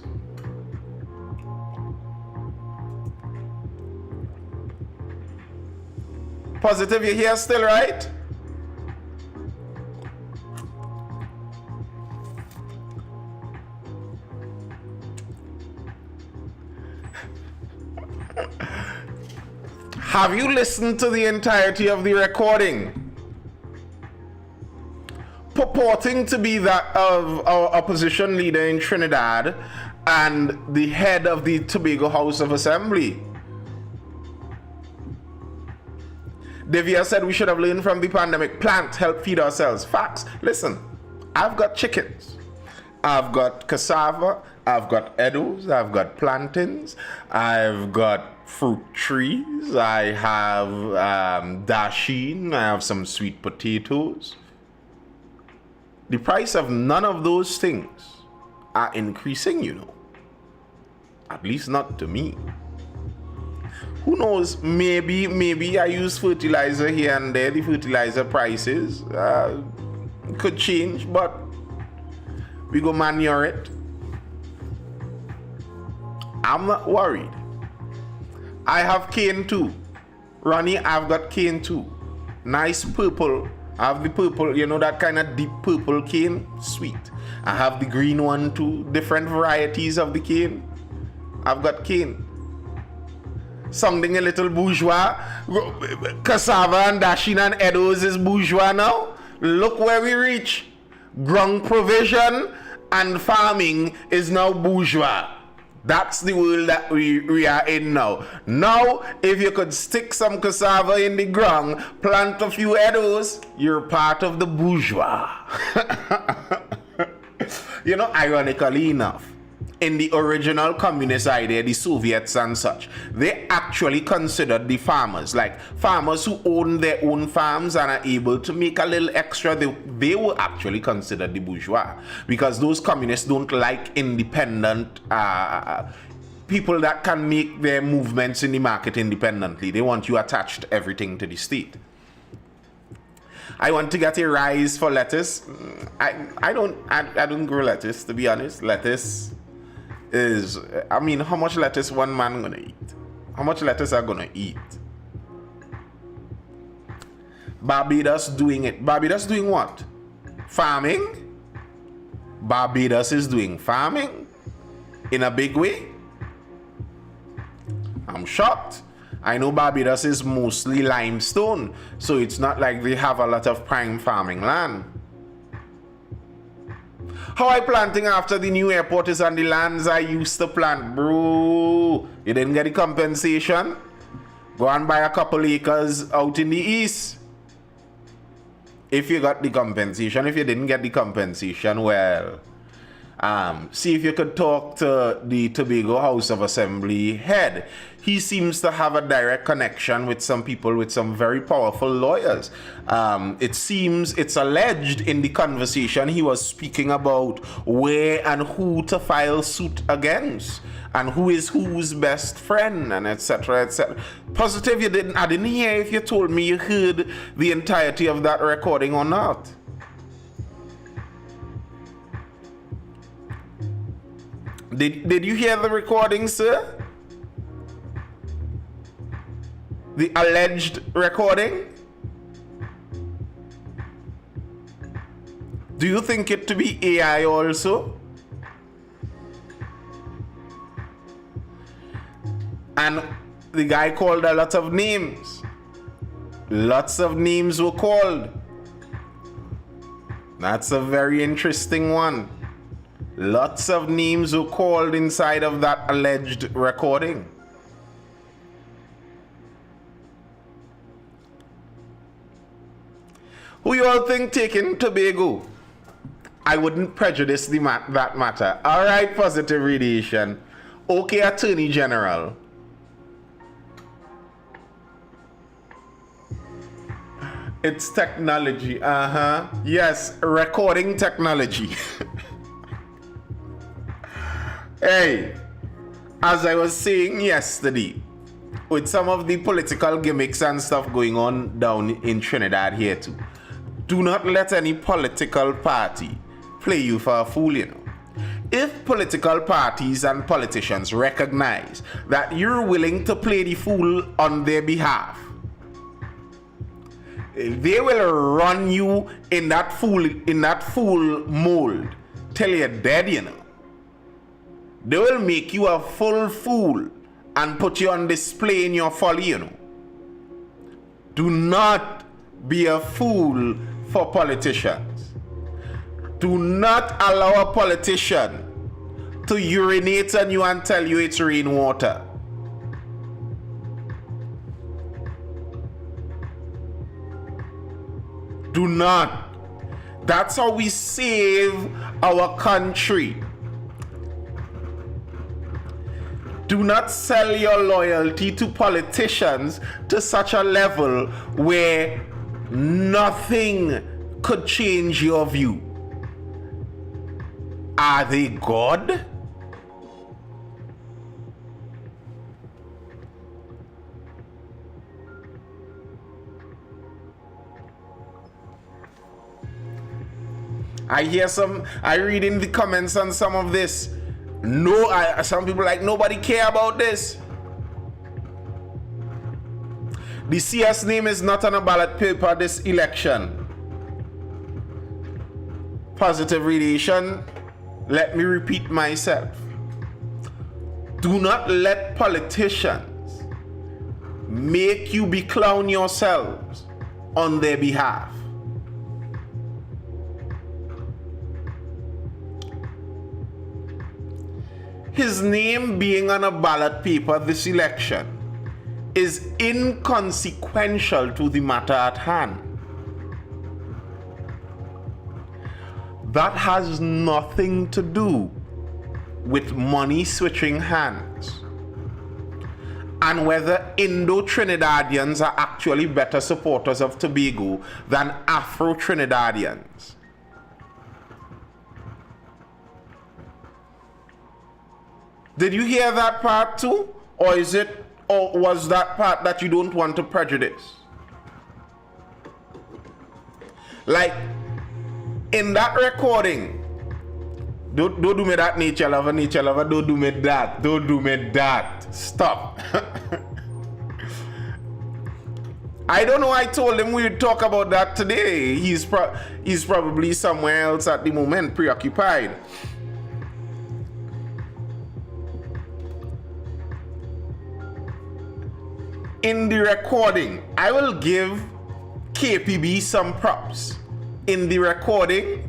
Positive, you're here still, right? Have you listened to the entirety of the recording? Purporting to be that of our opposition leader in Trinidad and the head of the Tobago House of Assembly. Devia said we should have learned from the pandemic. Plant, help feed ourselves. Facts. Listen, I've got chickens. I've got cassava. I've got edibles. I've got plantains. I've got fruit trees. I have dasheen. I have some sweet potatoes. The price of none of those things are increasing, you know. At least not to me. Who knows? Maybe I use fertilizer here and there. The fertilizer prices could change, but we go manure it. I'm not worried. I have cane too. Ronnie, I've got cane too. Nice purple. I have the purple, you know, that kind of deep purple cane. Sweet. I have the green one too. Different varieties of the cane. I've got cane. Something a little bourgeois. Cassava and dasheen and Edos is bourgeois now. Look where we reach. Ground provision and farming is now bourgeois. That's the world that we are in now. Now, if you could stick some cassava in the ground, plant a few Edos, you're part of the bourgeois. You know, ironically enough, in the original communist idea, the Soviets and such, they actually considered the farmers, like farmers who own their own farms and are able to make a little extra, they were actually considered the bourgeois, because those communists don't like independent people that can make their movements in the market independently. They want you attached everything to the state. I want to get a rise for lettuce. I don't grow lettuce, to be honest. Lettuce is, I mean, how much lettuce one man gonna eat? How much lettuce are gonna eat? Barbados doing it. Barbados doing what? Farming? Barbados is doing farming in a big way. I'm shocked. I know Barbados is mostly limestone, so it's not like they have a lot of prime farming land. How I planting after the new airport is on the lands I used to plant, bro? You didn't get the compensation? Go and buy a couple acres out in the east. If you got the compensation. If you didn't get the compensation, well, see if you could talk to the Tobago House of Assembly head. He seems to have a direct connection with some people, with some very powerful lawyers. It seems, it's alleged in the conversation he was speaking about where and who to file suit against and who is whose best friend, and etc. etc. Positive I didn't hear if you told me you heard the entirety of that recording or not. Did you hear the recording, sir? The alleged recording? Do you think it to be AI also? And the guy called a lot of names. Lots of names were called. That's a very interesting one. Lots of names were called inside of that alleged recording. Who you all think taking Tobago? I wouldn't prejudice that matter. All right, positive radiation. Okay, Attorney General. It's technology. Yes, recording technology. Hey, as I was saying yesterday, with some of the political gimmicks and stuff going on down in Trinidad here too, do not let any political party play you for a fool, you know. If political parties and politicians recognize that you're willing to play the fool on their behalf, they will run you in that fool mold till you're dead, you know. They will make you a full fool and put you on display in your folly, you know. Do not be a fool for politicians. Do not allow a politician to urinate on you and tell you it's rainwater. Do not. That's how we save our country. Do not sell your loyalty to politicians to such a level where nothing could change your view. Are they God? I read in the comments on some of this. Some people like, nobody care about this. The CS name is not on a ballot paper this election. Positive relation. Let me repeat myself. Do not let politicians make you beclown yourselves on their behalf. His name being on a ballot paper this election is inconsequential to the matter at hand. That has nothing to do with money switching hands and whether Indo-Trinidadians are actually better supporters of Tobago than Afro-Trinidadians. Did you hear that part too? Or was that part that you don't want to prejudice? Like, in that recording, don't do me that, nature lover, don't do me that. Stop. I don't know, I told him we'd talk about that today. He's probably somewhere else at the moment, preoccupied. In the recording, I will give KPB some props. In the recording,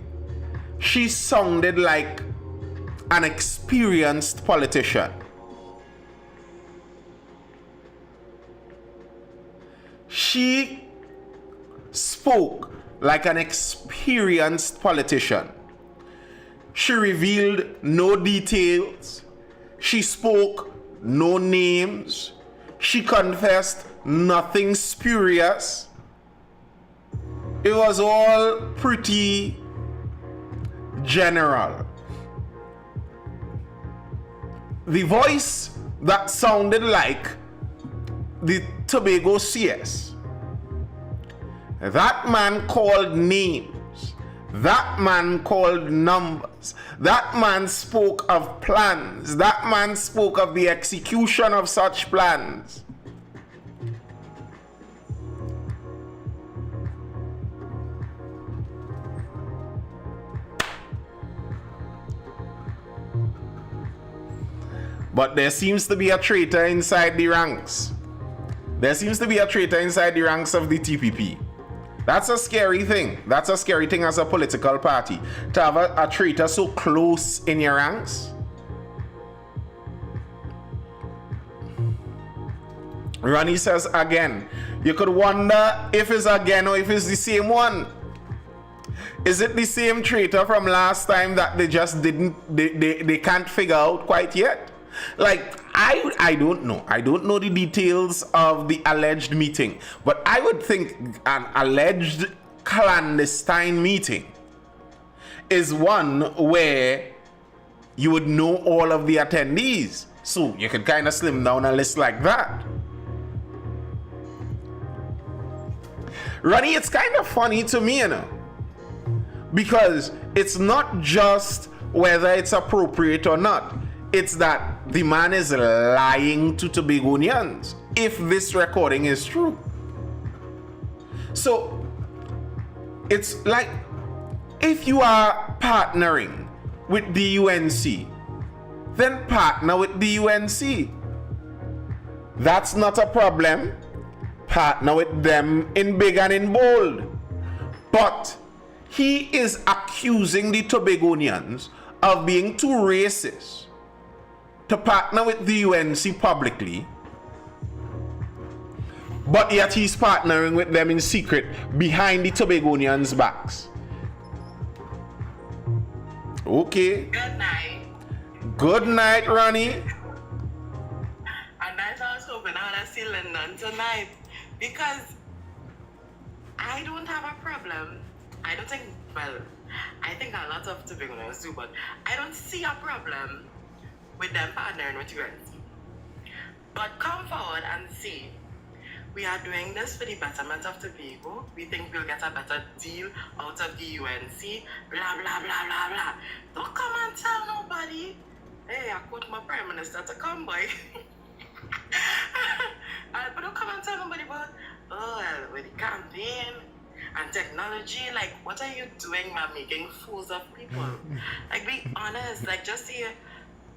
she sounded like an experienced politician. She spoke like an experienced politician. She revealed no details. She spoke no names. She confessed nothing spurious. It was all pretty general. The voice that sounded like the Tobago CS. That man called names. That man called numbers. That man spoke of plans. That man spoke of the execution of such plans. But there seems to be a traitor inside the ranks. There seems to be a traitor inside the ranks of the TPP. That's a scary thing. That's a scary thing as a political party. To have a traitor so close in your ranks. Ronnie says again. You could wonder if it's again or if it's the same one. Is it the same traitor from last time that they just they can't figure out quite yet? Like, I don't know. I don't know the details of the alleged meeting. But I would think an alleged clandestine meeting is one where you would know all of the attendees. So you could kind of slim down a list like that. Ronnie, it's kind of funny to me, you know. Because it's not just whether it's appropriate or not. It's that the man is lying to Tobagonians, if this recording is true. So, it's like, if you are partnering with the UNC, then partner with the UNC. That's not a problem. Partner with them in big and in bold. But he is accusing the Tobagonians of being too racist to partner with the UNC publicly, but yet he's partnering with them in secret behind the Tobagonians' backs. Okay. Good night. Good night, Ronnie. on tonight because I don't have a problem. I don't think, well, I think a lot of Tobagonians do, but I don't see a problem with them partnering with UNC. But come forward and see, we are doing this for the betterment of Tobago. We think we'll get a better deal out of the UNC, blah, blah, blah, blah, blah. Don't come and tell nobody. Hey, I quote my Prime Minister to come, boy. But don't come and tell nobody about, with the campaign and technology. Like, what are you doing, man? Making fools of people. Like, be honest. Like, just say,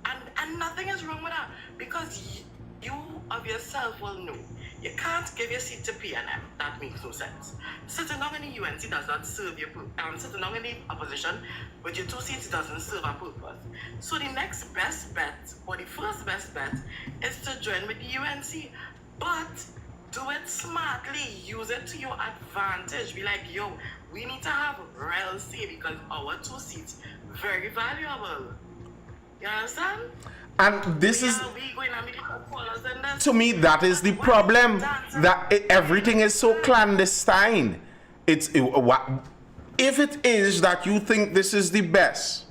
and nothing is wrong with that because you of yourself will know. You can't give your seat to PNM. That makes no sense. Sitting down in the UNC does not serve your purpose. Sitting down in the opposition with your 2 seats doesn't serve a purpose. So the next best bet, or the first best bet, is to join with the UNC. But do it smartly. Use it to your advantage. Be like, yo, we need to have real say because our 2 seats very valuable. You understand? And this is, to me, that is the problem. That everything is so clandestine. If it is that you think this is the best,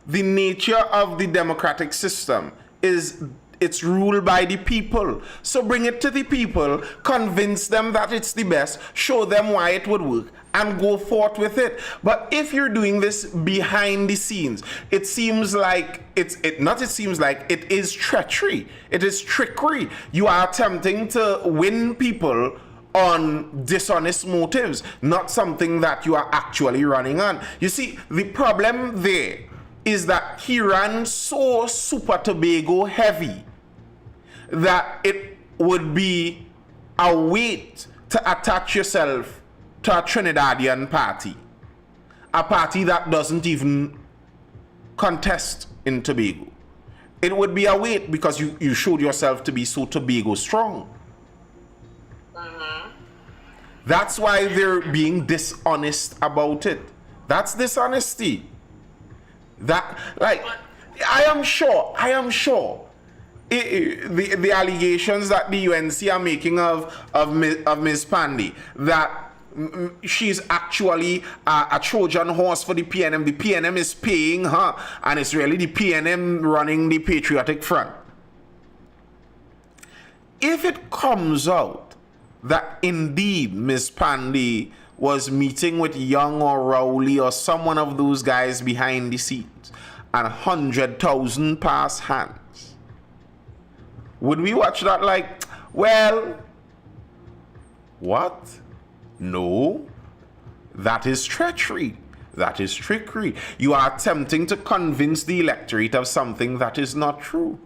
the nature of the democratic system is it's ruled by the people. So bring it to the people, convince them that it's the best, show them why it would work, and go forth with it. But if you're doing this behind the scenes, it seems like it is treachery. It is trickery. You are attempting to win people on dishonest motives, not something that you are actually running on. You see, the problem there is that he ran so Super Tobago heavy that it would be a weight to attach yourself to a Trinidadian party, a party that doesn't even contest in Tobago. It would be a weight because you showed yourself to be so Tobago strong. That's why they're being dishonest about it. That's dishonesty. That, like, I am sure the allegations that the UNC are making of Ms. Pandy, that she's actually a Trojan horse for the PNM. The PNM is paying her, and it's really the PNM running the Patriotic Front. If it comes out that indeed Ms. Pandy was meeting with Young or Rowley or someone of those guys behind the scenes, and 100,000 pass hands, would we watch that like, well, what? No, that is treachery. That is trickery. You are attempting to convince the electorate of something that is not true.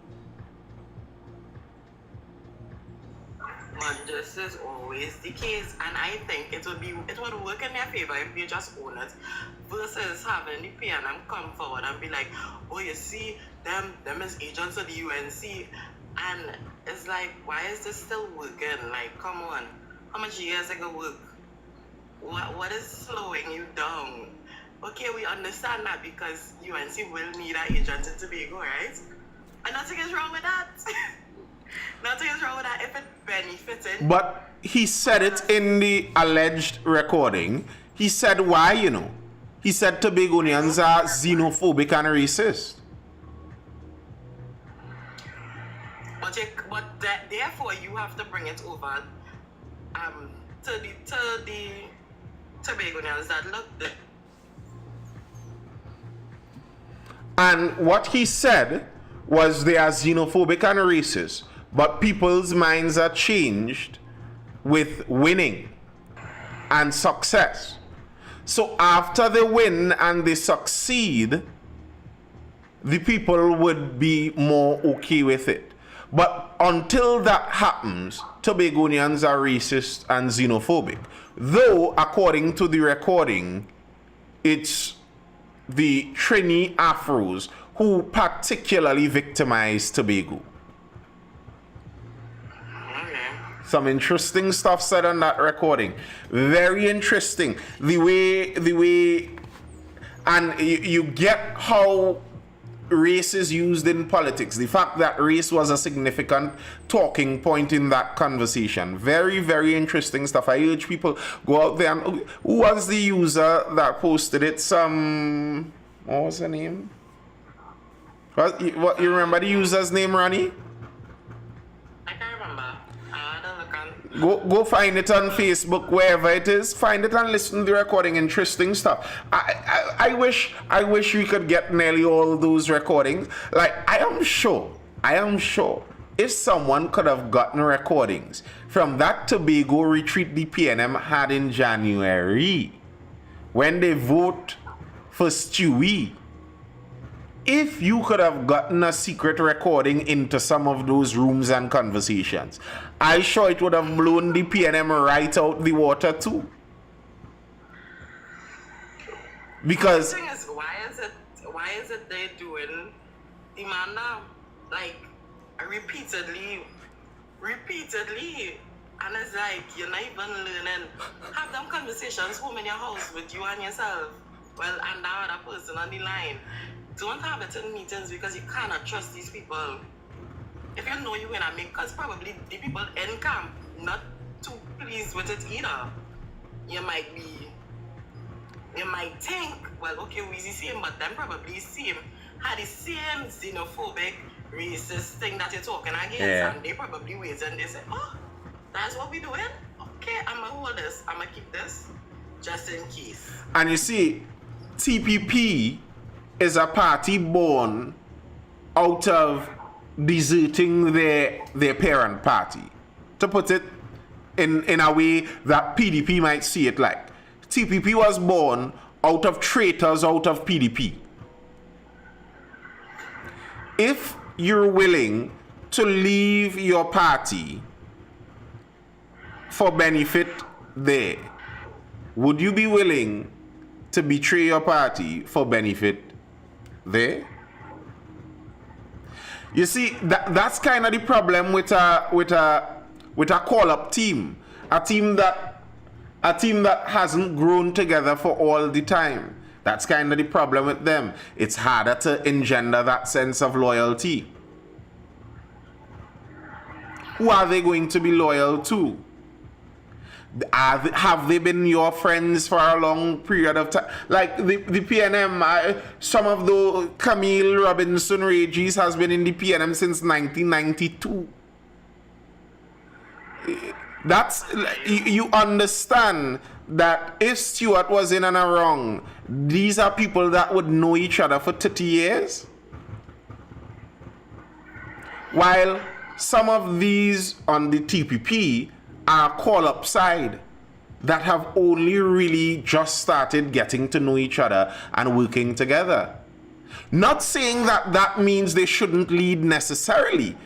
But this is always the case, and I think it would work in their favor if you just own it, versus having the PNM come forward and be like, oh, you see, them is agents of the UNC, and it's like, why is this still working? Like, come on, how much years ago work? What is slowing you down? Okay, we understand that because UNC will need an agent in Tobago, right? And nothing is wrong with that. Nothing is wrong with that if it benefits it. But he said it in the alleged recording. He said why, you know. He said Tobagonians are xenophobic and racist. But therefore you have to bring it over to the Tobagonians that look the. And what he said was they are xenophobic and racist, but people's minds are changed with winning and success. So after they win and they succeed, the people would be more okay with it. But until that happens, Tobagonians are racist and xenophobic. Though, according to the recording, it's the Trini Afros who particularly victimized Tobago. Some interesting stuff said on that recording. Very interesting. The way, and you get how race is used in politics, the fact that race was a significant talking point in that conversation. Very, very interesting stuff. I urge people go out there and who was the user that posted it? What was her name? What you remember the user's name, Ronnie? I can't remember. I don't look on. Go find it on Facebook, wherever it is. Find it and listen to the recording. Interesting stuff. I wish we could get nearly all those recordings. Like I am sure, if someone could have gotten recordings from that Tobago retreat the PNM had in January, when they vote for Stewie, if you could have gotten a secret recording into some of those rooms and conversations, I sure it would have blown the PNM right out the water too. Because The thing is, why is it they doing the man now? Like repeatedly, and it's like you're not even learning. Have them conversations home in your house with you and yourself. Well, and the other person on the line. Don't have it in meetings because you cannot trust these people. If you know you're gonna make, because probably the people in camp not too pleased with it either. You might think, well, okay, we see same, but then probably same had the same xenophobic, racist thing that you're talking against, and they probably wait and they say, oh, that's what we're doing? Okay, I'm gonna hold this, I'm gonna keep this, just in case. And you see, TPP is a party born out of deserting their parent party. To put it in a way that PDP might see it like. TPP was born out of traitors out of PDP. If you're willing to leave your party for benefit there, would you be willing to betray your party for benefit there? You see, that's kind of the problem with a call-up team, a team that hasn't grown together for all the time. That's kind of the problem with them. It's harder to engender that sense of loyalty. Who are they going to be loyal to? Have they been your friends for a long period of time? Like the PNM, some of the Camille Robinson Regis has been in the PNM since 1992. That's, you understand that if Stuart was in and wrong, these are people that would know each other for 30 years. While some of these on the TPP are call-up side that have only really just started getting to know each other and working together. Not saying that that means they shouldn't lead necessarily,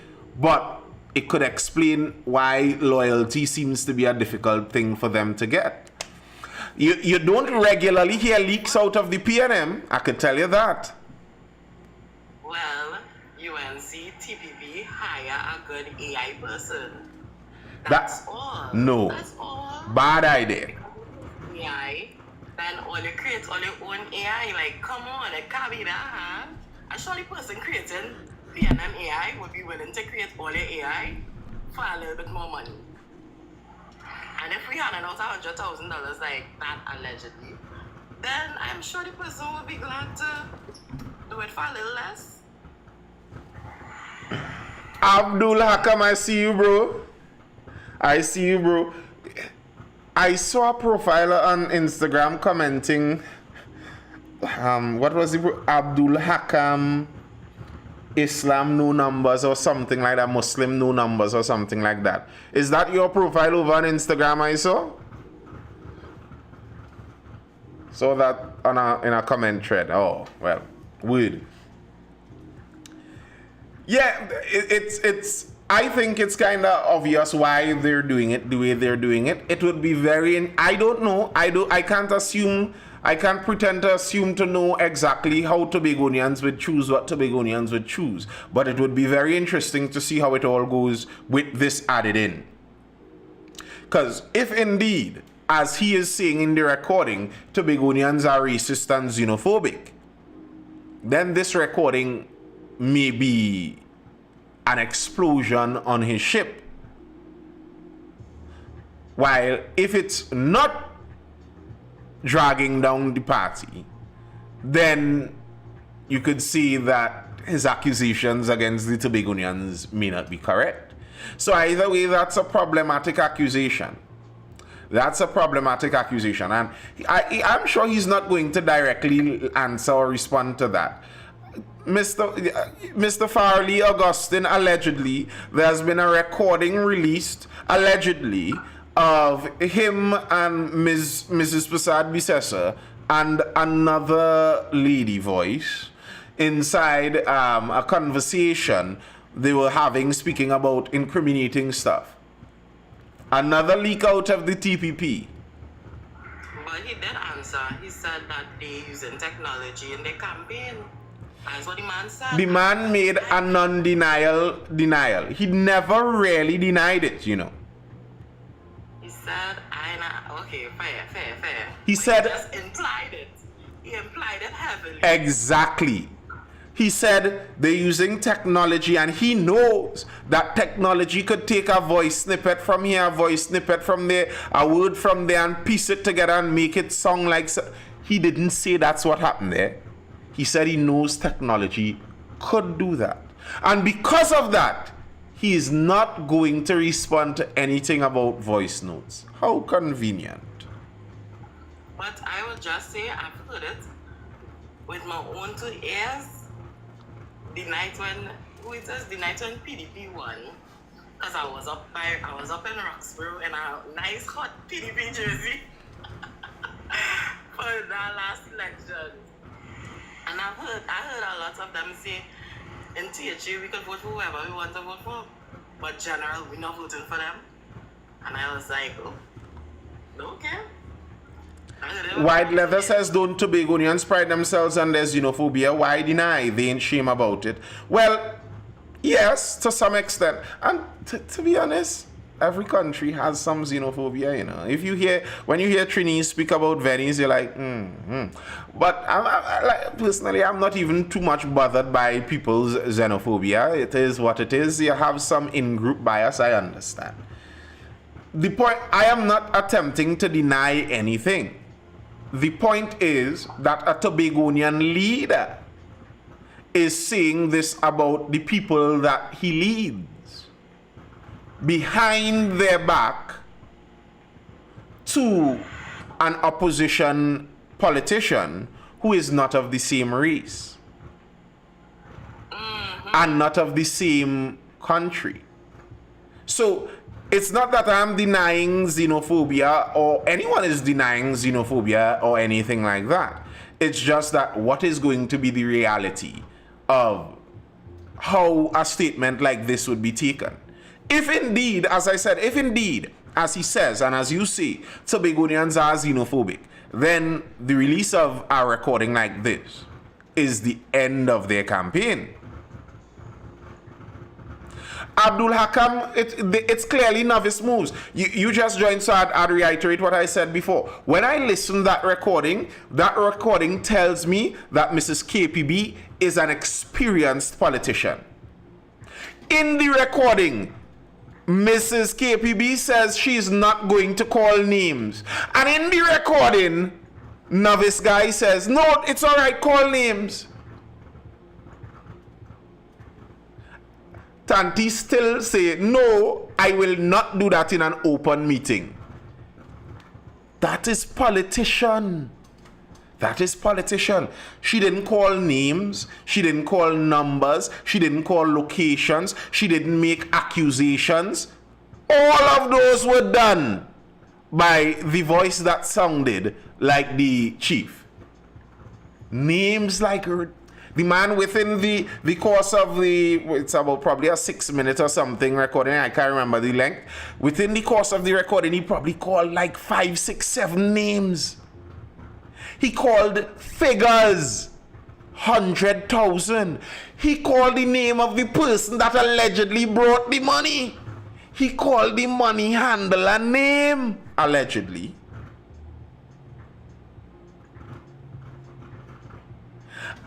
but it could explain why loyalty seems to be a difficult thing for them to get. You don't regularly hear leaks out of the PNM, I could tell you that. Well, UNC, TPP, hire a good AI person. That's all. No. That's all. Bad idea. AI. Then all you create all your own AI. Like, come on, it can't be that. A surely person creating PNM AI would be willing to create all your AI for a little bit more money. And if we had out $100,000 like that allegedly, then I'm sure the person would be glad to do it for a little less. Abdul Hakam, I see you, bro. I see you, bro. I saw a profile on Instagram commenting, what was it, bro? Abdul Hakam, Islam no numbers or something like that, Muslim no numbers or something like that. Is that your profile over on Instagram I saw? Saw that in a comment thread. Oh, well, weird. Yeah, it's I think it's kind of obvious why they're doing it the way they're doing it. It would be very, I don't know, I can't assume, I can't pretend to assume to know exactly how Tobagonians would choose what Tobagonians would choose. But it would be very interesting to see how it all goes with this added in. Because if indeed, as he is saying in the recording, Tobagonians are racist and xenophobic, then this recording maybe an explosion on his ship. While if it's not dragging down the party, then you could see that his accusations against the Tobagonians may not be correct. So either way, that's a problematic accusation. That's a problematic accusation. And I'm sure he's not going to directly answer or respond to that. Mr. Farley Augustine, allegedly, there's been a recording released, allegedly, of him and Mrs. Prasad Bisesa and another lady voice inside a conversation they were having, speaking about incriminating stuff. Another leak out of the TPP. But he did answer. He said that they're using technology in their campaign. That's what the man said. The man made a denial. He never really denied it, you know. He said, okay, fair. He But said... He just implied it. He implied it heavily. Exactly. He said they're using technology, and he knows that technology could take a voice snippet from here, a voice snippet from there, a word from there, and piece it together and make it sound like... He didn't say that's what happened there. He said he knows technology could do that. And because of that, he is not going to respond to anything about voice notes. How convenient. But I would just say I've heard it with my own 2 ears. The night when PDP won, because I was up in Roxborough in a nice hot PDP jersey for the last election. And I heard a lot of them say, in THA we could vote for whoever we want to vote for, but general we're not voting for them. And I was like, oh, okay. White Leather says, don't Tobagonians pride themselves on their xenophobia? Why deny? They ain't shame about it. Well, yes, to some extent. And to be honest, every country has some xenophobia, you know. When you hear Trini speak about Venice, you're like, But personally, I'm not even too much bothered by people's xenophobia. It is what it is. You have some in-group bias, I understand. The point, I am not attempting to deny anything. The point is that a Tobagonian leader is saying this about the people that he leads behind their back to an opposition politician who is not of the same race and not of the same country. So it's not that I'm denying xenophobia or anyone is denying xenophobia or anything like that. It's just that what is going to be the reality of how a statement like this would be taken. If indeed, as I said, as he says and as you say, Tobagonians are xenophobic, then the release of a recording like this is the end of their campaign. Abdul Hakam, it's clearly novice moves. You just joined, so I'd reiterate what I said before. When I listen to that recording tells me that Mrs. KPB is an experienced politician. In the recording, Mrs. KPB says she's not going to call names. And in the recording, novice guy says, no, it's all right, call names. Tanti still say, no, I will not do that in an open meeting. That is politician. That is politician. She didn't call names. She didn't call numbers. She didn't call locations. She didn't make accusations. All of those were done by the voice that sounded like the chief. Names like her. The man within the course of it's about probably a 6-minute or something recording, I can't remember the length. Within the course of the recording, he probably called like 5, 6, 7 names. He called figures, 100,000. He called the name of the person that allegedly brought the money. He called the money handler name, allegedly.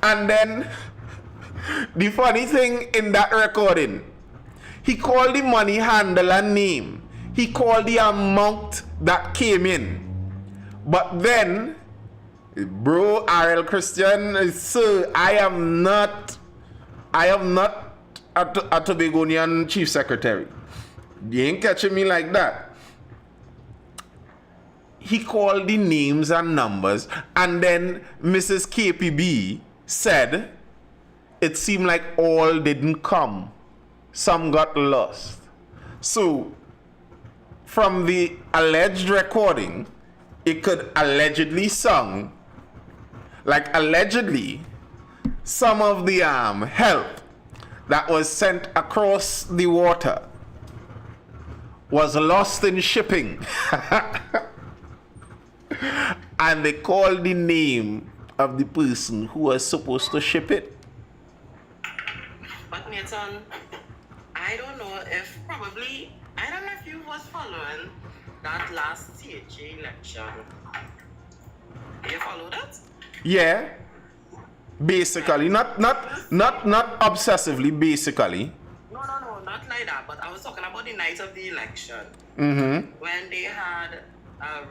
And then The funny thing in that recording, he called the money handler name. He called the amount that came in. But then, bro, RL Christian, sir, I am not a Tobagonian chief secretary. You ain't catching me like that. He called the names and numbers, and then Mrs. KPB said it seemed like all didn't come. Some got lost. So, from the alleged recording, it could allegedly sung, like allegedly, some of the help that was sent across the water was lost in shipping. And they called the name of the person who was supposed to ship it. But Nathan, I don't know if you was following that last CHA election. You follow that? Yeah. Basically. Not obsessively, basically. No, not like that. But I was talking about the night of the election. Mm-hmm. When they had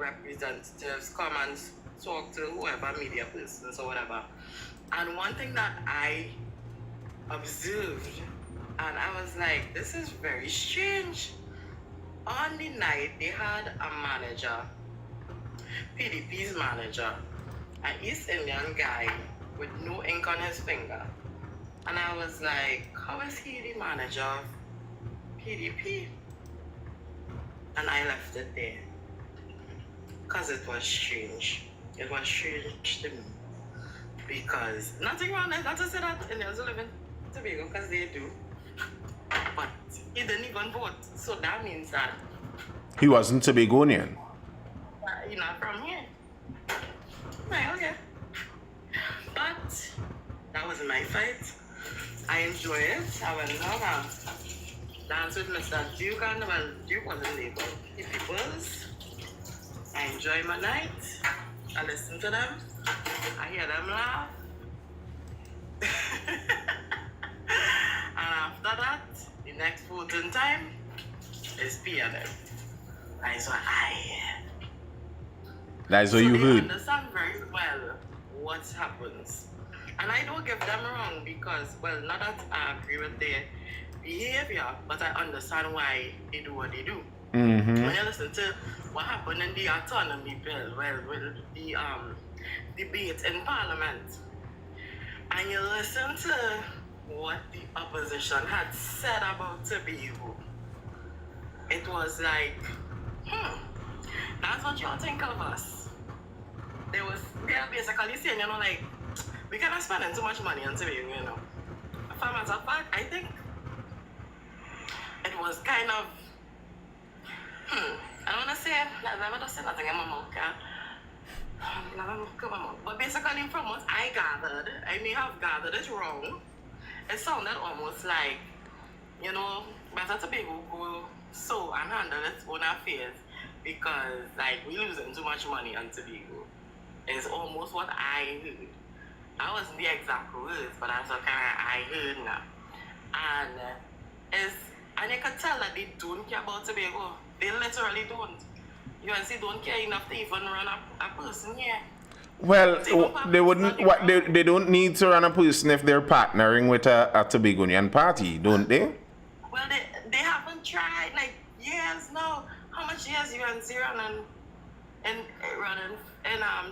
representatives come and talk to whoever media persons or whatever. And one thing that I observed, and I was like, this is very strange. On the night, they had a manager, PDP's manager, an East Indian guy with no ink on his finger. And I was like, how is he the manager of PDP? And I left it there. Because it was strange. It was strange to me. Because nothing wrong, not to say that Indians live in Tobago, because they do. But he didn't even vote. So that means that He wasn't Tobagonian. You're not from here. Right, okay. But that was my fight. I enjoy it. I went home and dance with Mr. Duke, and well, Duke wasn't there, but the peoples. I enjoy my night. I listen to them. I hear them laugh. And after that, the next voting time is PNM. That's what I hear. That's what So you they heard. understand very well what happens. And I don't give them wrong because, well, not that I agree with their behavior, but I understand why they do what they do. Mm-hmm. When you listen to what happened in the autonomy bill, with the debate in Parliament, and you listen to what the opposition had said about Tobago, it was like, that's what y'all think of us. They are basically saying, like, we cannot spend too much money on Tobago, For matter of fact, I think it was kind of, I don't want to say, let me just say nothing in my mouth, but basically from what I gathered, I may have gathered it wrong, it sounded almost like, better Tobago go so and handle its own affairs because, like, we losing too much money on Tobago. It's almost what I heard. I wasn't the exact words, but that's what I heard now. And you can tell that they don't care about Tobago. They literally don't. UNC don't care enough to even run a person here. Well, they wouldn't. They don't need to run a person if they're partnering with a Tobagonian party, don't they? Well, they haven't tried like years now. How much years UNC running in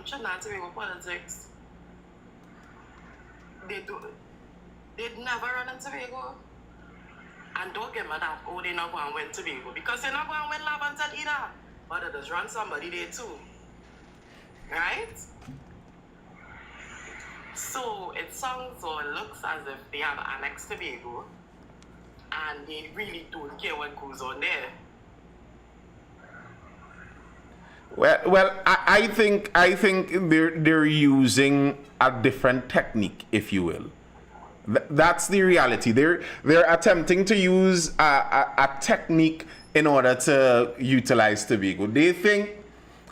Trinidad Tobago politics? They'd never run in Tobago. And don't get mad at they're not going to win Tobago because they're not going to win Labantet either. But they just run somebody there too. Right? So it sounds or it looks as if they have annexed Tobago and they really don't care what goes on there. Well, I think they're using a different technique, if you will. That's the reality. They're attempting to use a technique in order to utilize Tobago. They think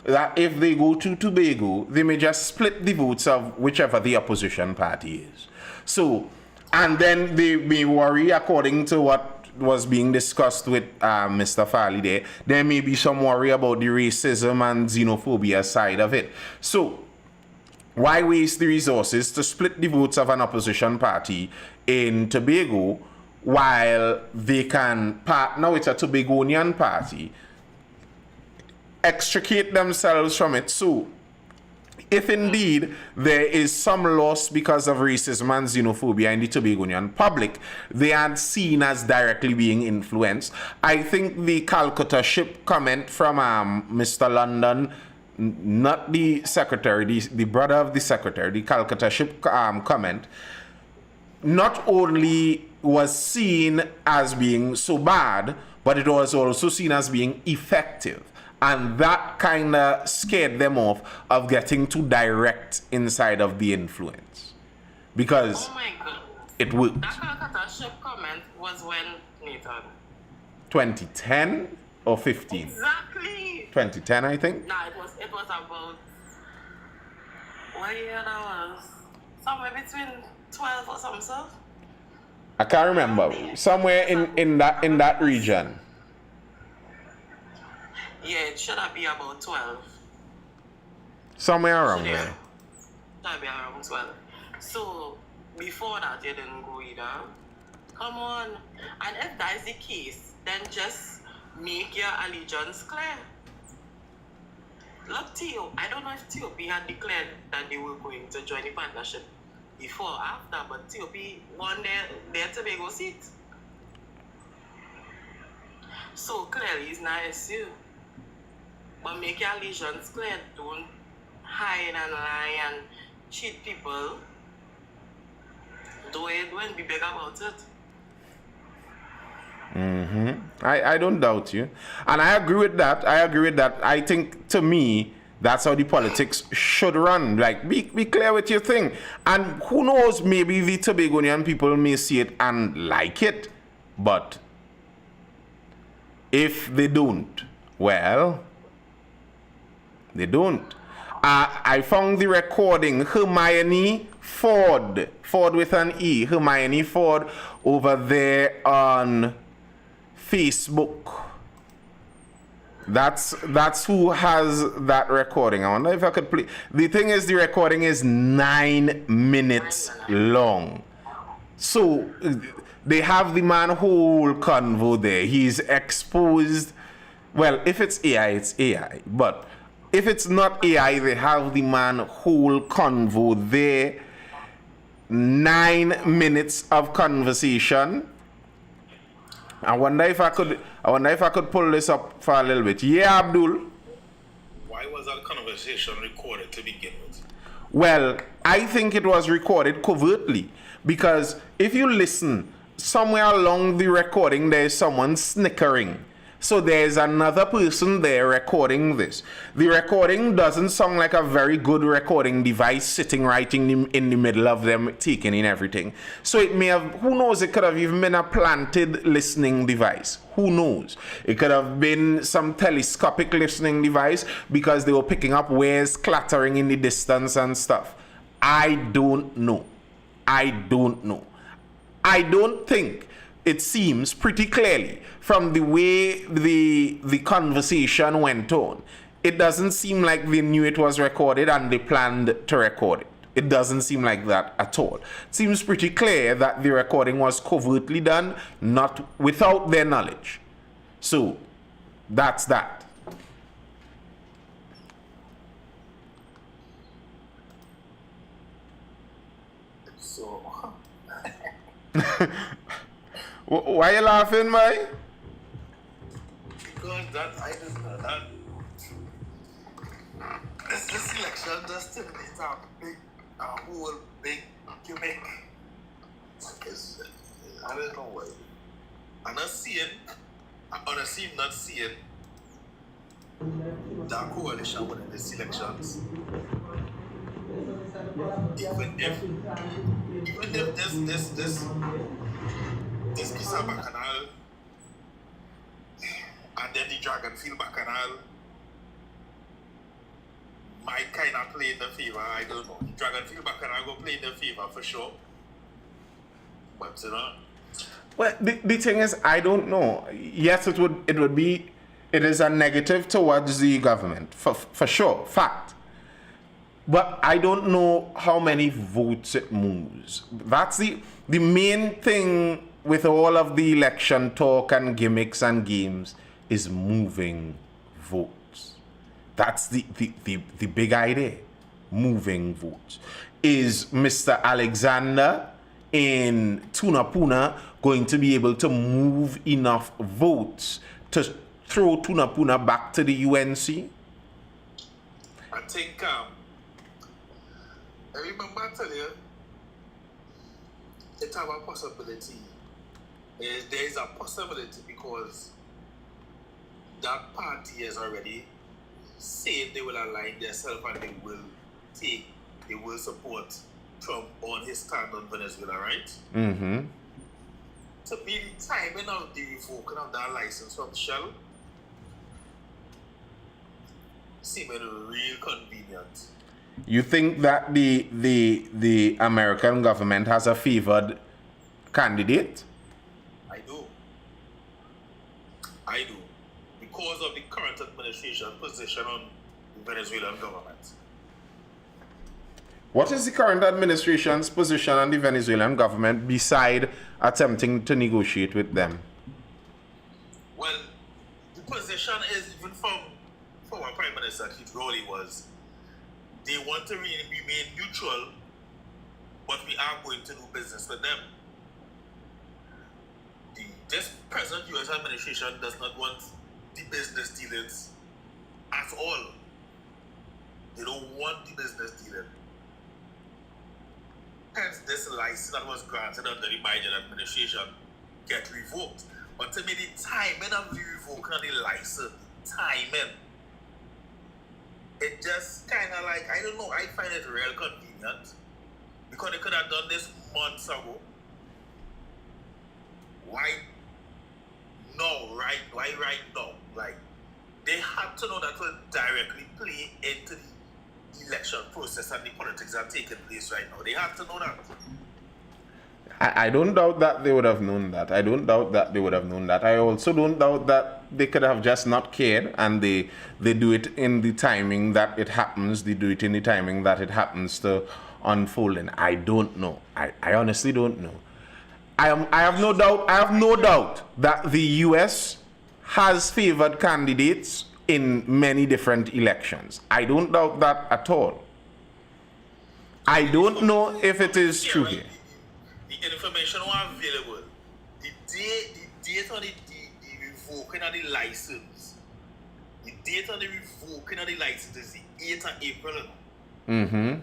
that if they go to Tobago, they may just split the votes of whichever the opposition party is. So And then they may worry, according to what was being discussed with Mr. Farley there may be some worry about the racism and xenophobia side of it. So, why waste the resources to split the votes of an opposition party in Tobago while they can partner with a Tobagonian party, extricate themselves from it? So, if indeed there is some loss because of racism and xenophobia in the Tobagonian public, they aren't seen as directly being influenced. I think the Calcutta ship comment from Mr. London, not the secretary, the brother of the secretary, the Calcutta ship comment, not only was seen as being so bad, but it was also seen as being effective. And that kind of scared them off of getting too direct inside of the influence. Because Oh my God. it worked. That Calcutta ship comment was when, Nathan? 2010 or 15? Exactly. 2010, I think. Nah, it was about what year that was? Somewhere between 12 or something, so? I can't remember. Somewhere in that region. Yeah, it should have been about 12. Somewhere around Should there. have been around 12. So, before that, you didn't go either. Come on. And if that is the case, then just make your allegiance clear. Look, Theo, I don't know if TOP had declared that they were going to join the partnership before or after, but TOP won their Tobago seat. So clearly it's not SU. But make your allegiance clear. Don't hide and lie and cheat people. Don't be big about it. I don't doubt you. And I agree with that. I think, to me, that's how the politics should run. Like, be clear with your thing. And who knows, maybe the Tobagonian people may see it and like it. But if they don't, well, they don't. I found the recording. Hermione Ford with an E. Hermione Ford over there on Facebook. That's who has that recording. I wonder if I could play. The thing is, the recording is 9 minutes long. So they have the man whole convo there. He's exposed. Well, if it's AI, it's AI. But if it's not AI, they have the man whole convo there. 9 minutes of conversation. I wonder if I could pull this up for a little bit. Yeah, Abdul. Why was that conversation recorded to begin with? Well, I think it was recorded covertly, because if you listen, somewhere along the recording there is someone snickering. So there's another person there recording this. The recording doesn't sound like a very good recording device sitting right in the middle of them taking in everything. So it may have, who knows, it could have even been a planted listening device. Who knows? It could have been some telescopic listening device because they were picking up waves clattering in the distance and stuff. I don't know. I don't think, it seems pretty clearly from the way the conversation went on, it doesn't seem like they knew it was recorded and they planned to record it. It doesn't seem like that at all. It seems pretty clear that the recording was covertly done, not without their knowledge. So that's that. So, Why you laughing, Mike? because that I just know that this election just terminates a whole big gimmick. I don't know why. I'm not seeing, honestly not seeing that coalition winning these elections. Even if this Kisa Bacchanal and then the Dragonfield Bacchanal might kind of play in the favor, I don't know. Dragonfield Bacchanal go play in the favor for sure. But you know, Well, the thing is, I don't know. Yes, it is a negative towards the government, for sure, fact. But I don't know how many votes it moves. That's the main thing with all of the election talk and gimmicks and games is moving votes. That's the big idea. Moving votes. Is Mr. Alexander in Tunapuna going to be able to move enough votes to throw Tunapuna back to the UNC? I think I remember I tell you, it have a possibility. There is a possibility because that party has already said they will align themselves and they will support Trump on his stand on Venezuela, right? Mm-hmm. To be the timing of the revoking of that license from Shell seemed real convenient. You think that the American government has a favored candidate? I do. Because of the current administration position on the Venezuelan government. What is the current administration's position on the Venezuelan government beside attempting to negotiate with them? Well, the position is even from former Prime Minister Keith Rowley was they want to remain neutral, but we are going to do business with them. This present U.S. administration does not want the business dealings at all. They don't want the business dealing. Hence, this license that was granted under the Biden administration get revoked. But to me, the timing of the revoking of the license, timing, it just kind of like, I don't know, I find it real convenient because they could have done this months ago. Why no, why right now? Like, they had to know that will directly play into the election process and the politics that are taking place right now. They had to know that. I don't doubt that they would have known that. I also don't doubt that they could have just not cared and they do it in the timing that it happens. They do it in the timing that it happens to unfold. And I don't know. I honestly don't know. I have no doubt that the US has favored candidates in many different elections. I don't doubt that at all. I don't know if it is true here. The information was available. The date on the revoking of the license. The date on the revoking of the license is the 8th of April. Mm-hmm.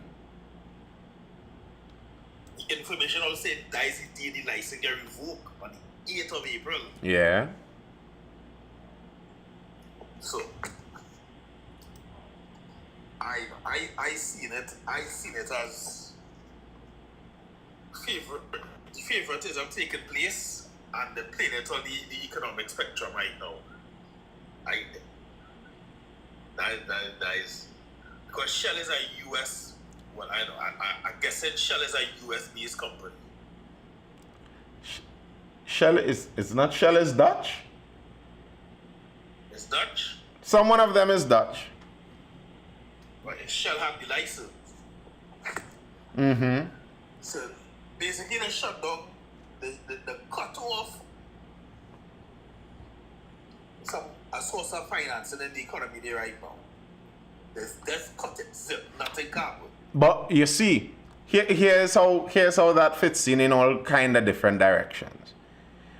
The information also said that is the day the license get revoked on the 8th of April. Yeah. So I seen it as the favoritism taking place and they're playing it on the economic spectrum right now. That is because Shell is a US, well, I know, I guess Shell is a US based company. Shell is not Shell is Dutch? It's Dutch. Some one of them is Dutch. But Shell have the license. Mm-hmm. So basically they shut down, the cut off a source of financing in the economy there right now. There's cut it, zip, nothing carbon. But you see, here's how that fits in all kind of different directions.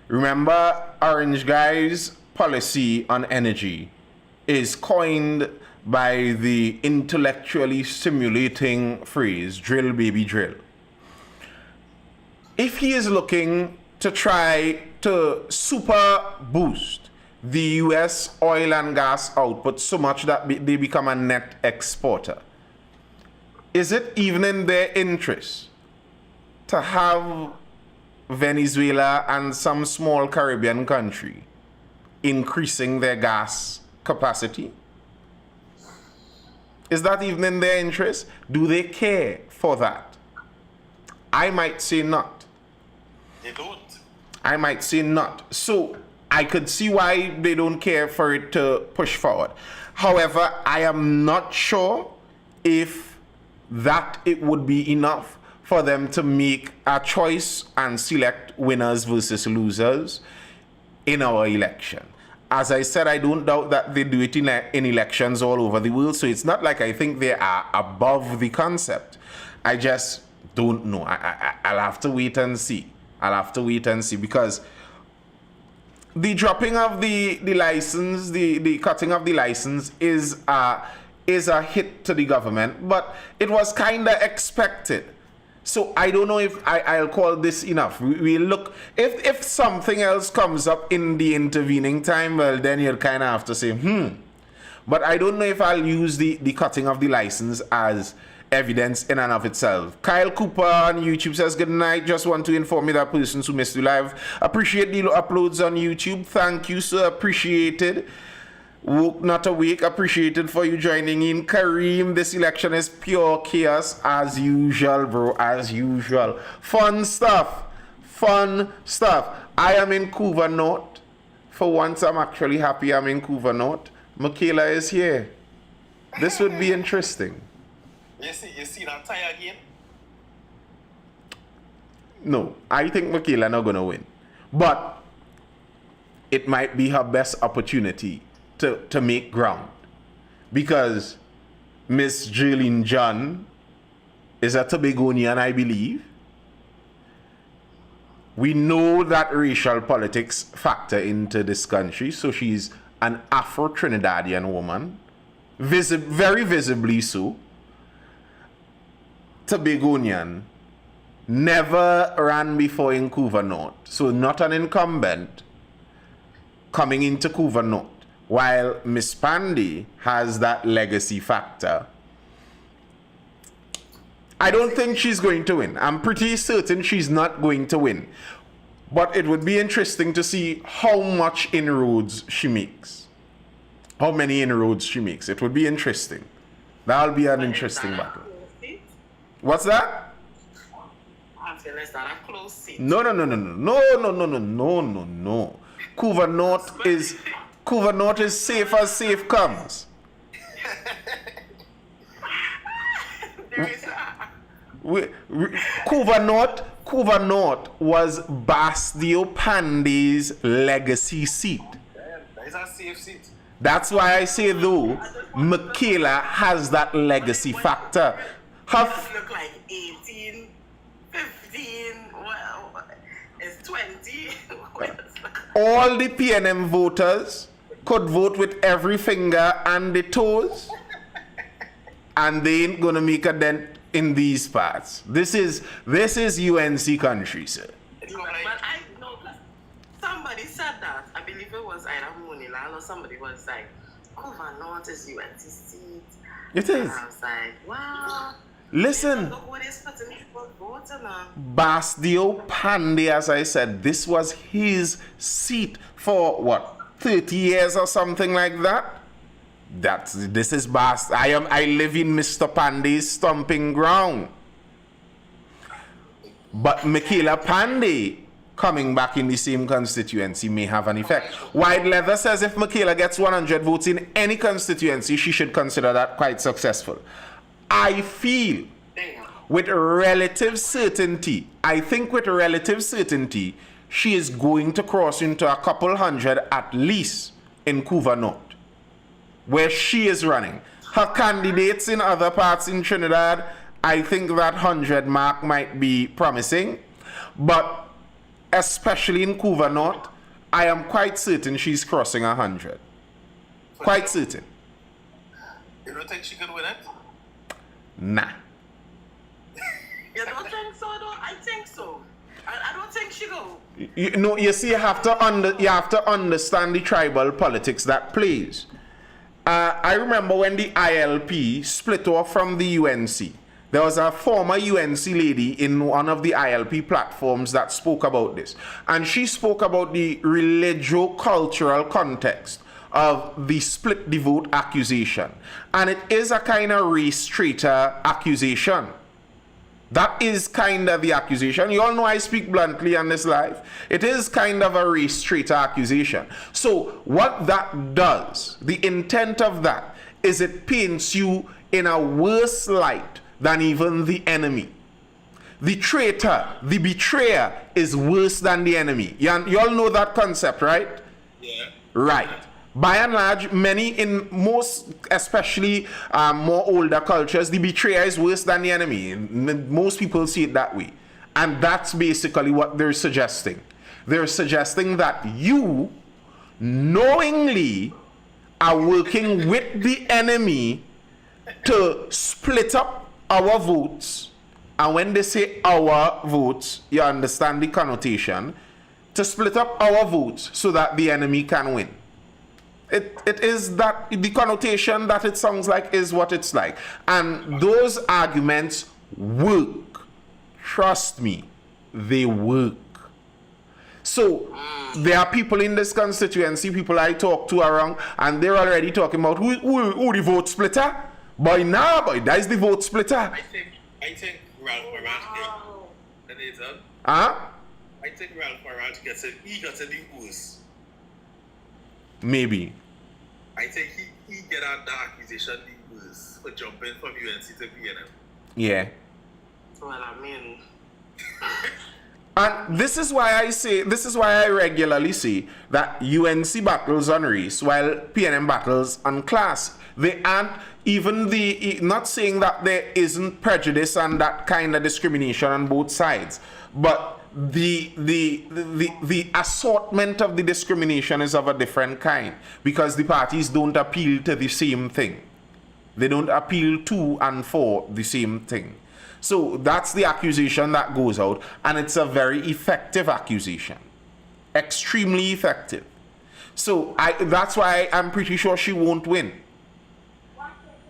Remember, Orange Guy's policy on energy is coined by the intellectually stimulating phrase, drill baby drill. If he is looking to try to super boost the US oil and gas output so much that they become a net exporter, is it even in their interest to have Venezuela and some small Caribbean country increasing their gas capacity? Is that even in their interest? Do they care for that? I might say not. They don't. I might say not. So I could see why they don't care for it to push forward. However, I am not sure if that it would be enough for them to make a choice and select winners versus losers in our election. As I said, I don't doubt that they do it in elections all over the world, so it's not like I think they are above the concept. I just don't know. I'll have to wait and see. I'll have to wait and see, because the dropping of the license, the cutting of the license is a hit to the government, but it was kind of expected. So I don't know if I'll call this enough. We look, if something else comes up in the intervening time, well, then you'll kind of have to say, But I don't know if I'll use the cutting of the license as evidence in and of itself. Kyle Cooper on YouTube says, good night. Just want to inform you that persons who missed you live. Appreciate the uploads on YouTube. Thank you, sir. Appreciated. Woke not awake, appreciated for you joining in. Kareem, this election is pure chaos as usual, bro, as usual. Fun stuff. I am in Couva North. For once, I'm actually happy I'm in Couva North. Michaela is here. This would be interesting. You see that tie again? No, I think Michaela not gonna win. But it might be her best opportunity to make ground, because Miss Jillian John is a Tobagonian, I believe. We know that racial politics factor into this country, so she's an Afro-Trinidadian woman, very visibly so. Tobagonian, never ran before in Couva North, so not an incumbent coming into Couva North. While Miss Pandy has that legacy factor, I don't think she's going to win. I'm pretty certain she's not going to win. But it would be interesting to see how much inroads she makes. How many inroads she makes. It would be interesting. That'll be an interesting battle. What's that? I feel is that a close seat. No. Couva North is safe as safe comes. There is a... Couva North was Bastio Pandy's legacy seat. That is a safe seat. That's why I say, though, Michaela has that legacy factor. It look like 18, 15, well, it's 20. All the PNM voters could vote with every finger and the toes, and they ain't gonna make a dent in these parts. This is UNC country, sir. But I know somebody said that. I believe it was either Monilal or somebody was like, Couva North is UNC seat. It is. And I was like, wow. Listen, Look what is putting people voting on. Bastio Pandy, as I said, this was his seat for what, 30 years or something like that. This is I live in Mr. Pandy's stomping ground. But Michaela Pandy coming back in the same constituency may have an effect. White Leather says if Michaela gets 100 votes in any constituency, she should consider that quite successful. I feel with relative certainty, she is going to cross into a couple hundred at least in Couva North, where she is running. Her candidates in other parts in Trinidad, I think that 100 mark might be promising, but especially in Couva North, I am quite certain she's crossing 100. Quite certain. You don't think she can win it? Nah. You don't think so, though? I think so. I don't think she go. You see, you have to understand the tribal politics that plays. I remember when the ILP split off from the UNC. There was a former UNC lady in one of the ILP platforms that spoke about this. And she spoke about the religio-cultural context of the split the vote accusation. And it is a kind of race traitor accusation. That is kind of the accusation. You all know I speak bluntly on this live. It is kind of a race traitor accusation. So what that does, the intent of that, is it paints you in a worse light than even the enemy. The traitor, the betrayer is worse than the enemy. You all know that concept, right? Yeah. Right. By and large, many in most, especially more older cultures, the betrayer is worse than the enemy. Most people see it that way. And that's basically what they're suggesting. They're suggesting that you knowingly are working with the enemy to split up our votes. And when they say our votes, you understand the connotation, to split up our votes so that the enemy can win. It is that the connotation that it sounds like is what it's like. And those arguments work. Trust me, they work. So there are people in this constituency, people I talk to around, and they're already talking about who the vote splitter. Boy, boy, that is the vote splitter. I think Ralph Moran I think Ralph Moran gets the worst. Maybe. I think he get out the accusation the worst for jumping from UNC to PNM. Yeah. Well, I mean, And this is why I regularly say that UNC battles on race while PNM battles on class. They aren't even not saying that there isn't prejudice and that kind of discrimination on both sides, but the assortment of the discrimination is of a different kind because the parties don't appeal to the same thing. They don't appeal to and for the same thing. So that's the accusation that goes out, and it's a very effective accusation. Extremely effective. So that's why I'm pretty sure she won't win.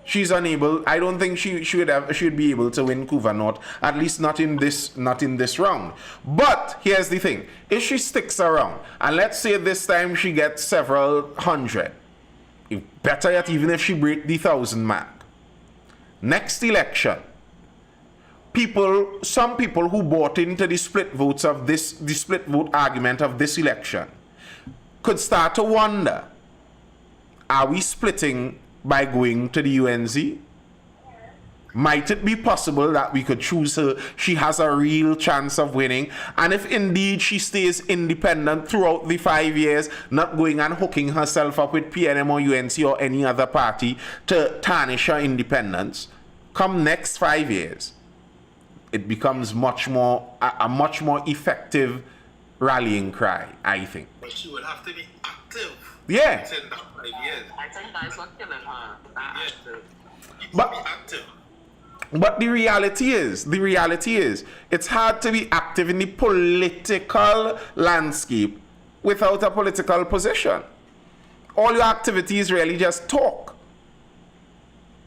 She's unable. I don't think she should be able to win Couva North, at least not in this round. But here's the thing: if she sticks around, and let's say this time she gets several hundred, better yet, even if she breaks the 1,000 mark, next election, some people who bought into the split votes of the split vote argument of this election, could start to wonder: are we splitting by going to the UNC? Might it be possible that we could choose her? She has a real chance of winning. And if indeed she stays independent throughout the 5 years, not going and hooking herself up with PNM or UNC or any other party to tarnish her independence, come next 5 years, it becomes a much more effective rallying cry, I think. But she would have to be active. Yeah. Within that 5 years. I think that's what killing her. But the reality is, it's hard to be active in the political landscape without a political position. All your activity is really just talk,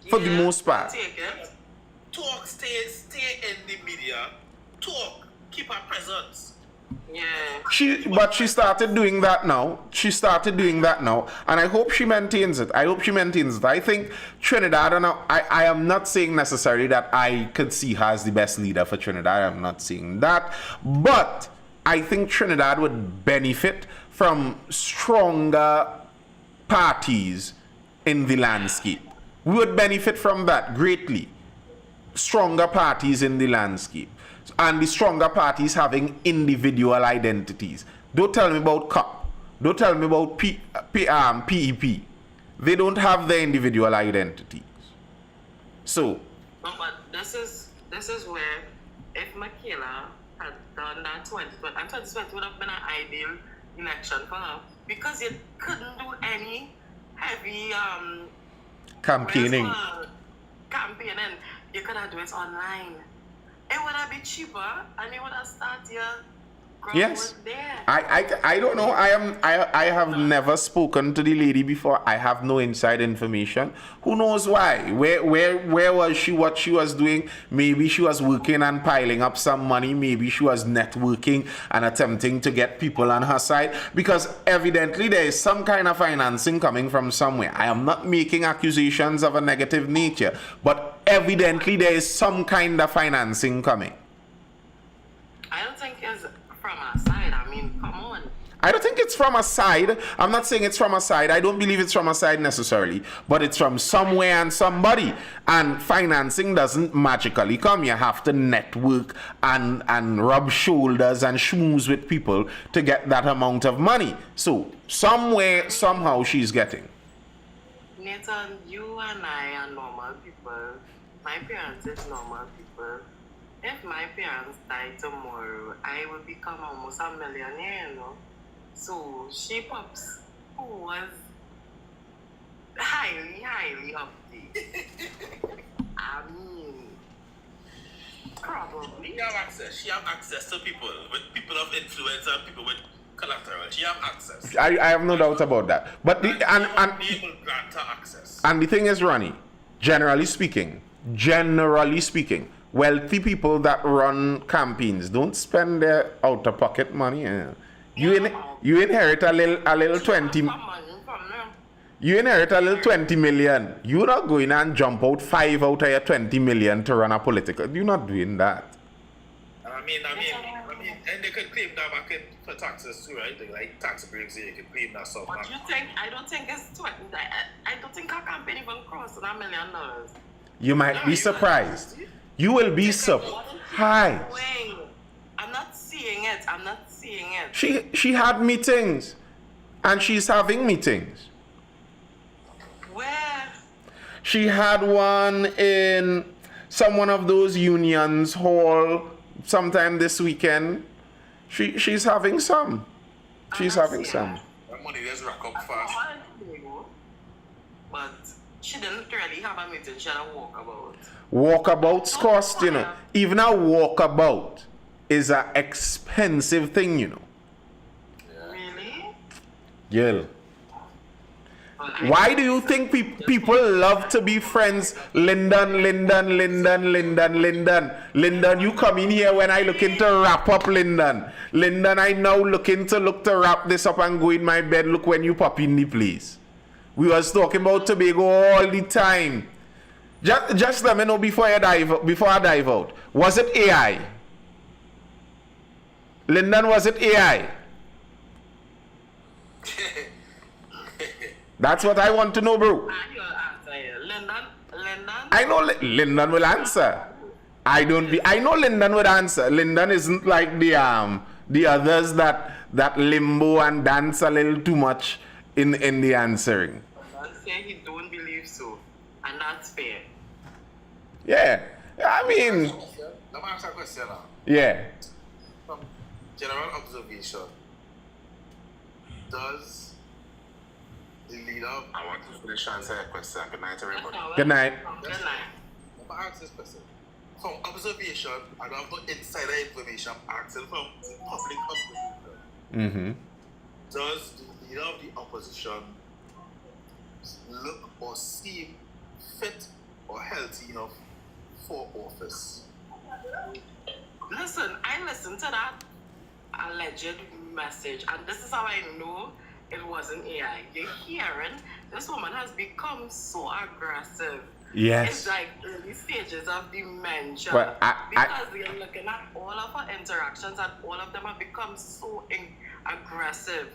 for the most part. Take it. Talk, stay in the media. Talk, keep her presence. Yeah. But she started doing that now. And I hope she maintains it. I think Trinidad, and I am not saying necessarily that I could see her as the best leader for Trinidad. I'm not saying that. But I think Trinidad would benefit from stronger parties in the landscape. We would benefit from that greatly. Stronger parties in the landscape. And the stronger parties having individual identities. Don't tell me about CUP. Don't tell me about PEP. They don't have their individual identities. So. No, but this is where if Michaela had done that 2020, and 2020 would have been an ideal election for her because you couldn't do any heavy campaigning. You could have do it online. It would have been cheaper, and you would have started your yes. there. I don't know. I have never spoken to the lady before. I have no inside information. Who knows why? Where was she? What she was doing? Maybe she was working and piling up some money. Maybe she was networking and attempting to get people on her side. Because evidently there is some kind of financing coming from somewhere. I am not making accusations of a negative nature, but evidently there is some kind of financing coming. I don't think it's from our side. I mean, come on. I don't think it's from a side. I'm not saying it's from a side. I don't believe it's from a side necessarily, but it's from somewhere and somebody. And financing doesn't magically come. You have to network and rub shoulders and schmooze with people to get that amount of money. So somewhere, somehow she's getting. Nathan, you and I are normal people. My parents is normal people. If my parents die tomorrow, I will become almost a millionaire, you know. So she pops, who was highly up there. I mean, probably. She have access to people with people of influence and people with collateral. She have access. I have no doubt about that. But the, and People grant her access. And the thing is, Ronnie, generally speaking, wealthy people that run campaigns don't spend their out-of-pocket money. You inherit a little 20. You inherit a little 20 million. You're not going and jump out 5 out of your 20 million to run a political. You're not doing that. I mean, and they could claim that back in for taxes too, right? Like tax breaks, you can claim that stuff. But you think? I don't think it's 20. I don't think our campaign even crossed $1 million. You might be surprised. You will be surprised. I'm not seeing it. She had meetings, and she's having meetings. Where? She had one in one of those unions hall sometime this weekend. She's having some. She's having some. That money just rack up fast. But she didn't really have a meeting. She had a walkabout. Walkabouts cost, you know. Even a walkabout is an expensive thing, you know. Really? Yeah. Why do you think people love to be friends? Lyndon, you come in here when I looking to wrap up, Lyndon. Lyndon, I now looking to wrap this up and go in my bed. Look when you pop in the place. We was talking about Tobago all the time. Just let me know before I dive out. Was it AI? Lyndon, was it AI? That's what I want to know, bro. I know Lyndon will answer. I know Lyndon would answer. Lyndon isn't like the others that limbo and dance a little too much in the answering. Say he don't believe so, and that's fair. Yeah, I mean. Let me ask a question now. Yeah. From general observation, does the leader? I want to finish answering a question. Good night, everybody. Good night. Good night. Let me ask this question. From observation, I don't have no insider information. I'm asking from public observation. Does the leader of the opposition look or seem fit or healthy enough for office? Listen, I listened to that alleged message, and this is how I know it wasn't AI. You're hearing this woman has become so aggressive. Yes. It's like early stages of dementia. But because you're looking at all of her interactions, and all of them have become so aggressive.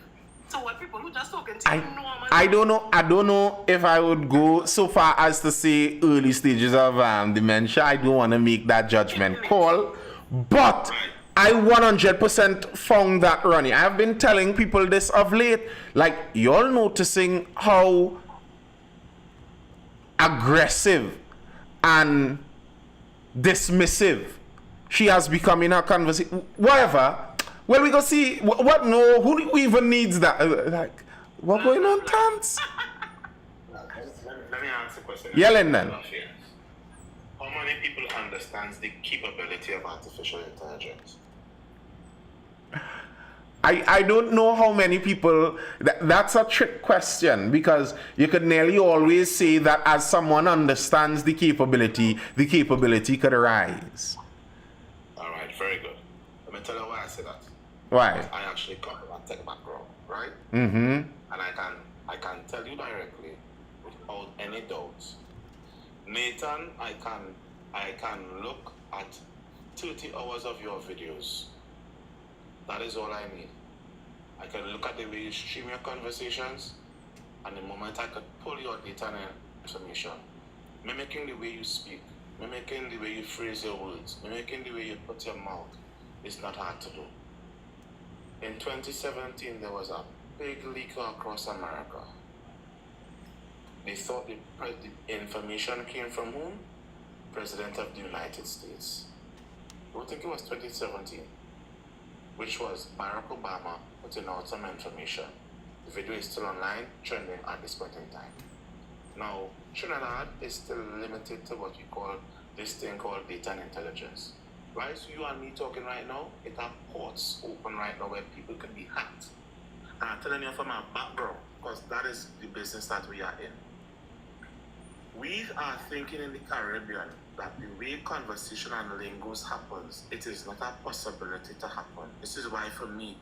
So what people who just talking to you normally? I don't know if I would go so far as to say early stages of dementia. I don't want to make that judgment call, but I 100% found that, Ronnie. I have been telling people this of late. Like, you're noticing how aggressive and dismissive she has become in her conversation. Whatever. Well, we go see what. No, who even needs that? Like, what going on, Tans? Let me answer the question. Yelling then. How many people understands the capability of artificial intelligence? I don't know how many people. That's a trick question, because you could nearly always say that as someone understands the capability could arise. All right, very good. Let me tell you why I say that. Why? I actually come from a tech background, right? Mm-hmm. And I can tell you directly, without any doubts, Nathan, I can look at 30 hours of your videos. That is all I need. I can look at the way you stream your conversations, and the moment I could pull your data and information, mimicking the way you speak, mimicking the way you phrase your words, mimicking the way you put your mouth, is not hard to do. In 2017, there was a big leak across America. They thought the information came from whom? President of the United States. I don't think it was 2017, which was Barack Obama putting out some information. The video is still online, trending at this point in time. Now, Trinidad is still limited to what we call this thing called data and intelligence. Right? So you and me talking right now, it have ports open right now where people can be hacked. And I'm telling you from our background, because that is the business that we are in. We are thinking in the Caribbean that the way conversation and lingos happens, it is not a possibility to happen. This is why for me,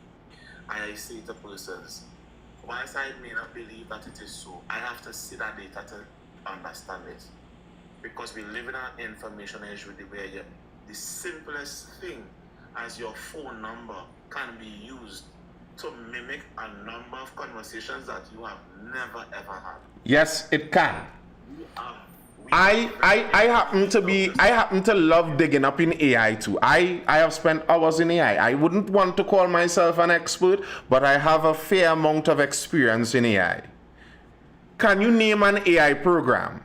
I say to persons, whilst I may not believe that it is so, I have to see that data to understand it. Because we live in an information age where the simplest thing as your phone number can be used to mimic a number of conversations that you have never ever had. Yes, it can. I happen to love digging up in AI too. I have spent hours in AI. I wouldn't want to call myself an expert, but I have a fair amount of experience in AI. Can you name an AI program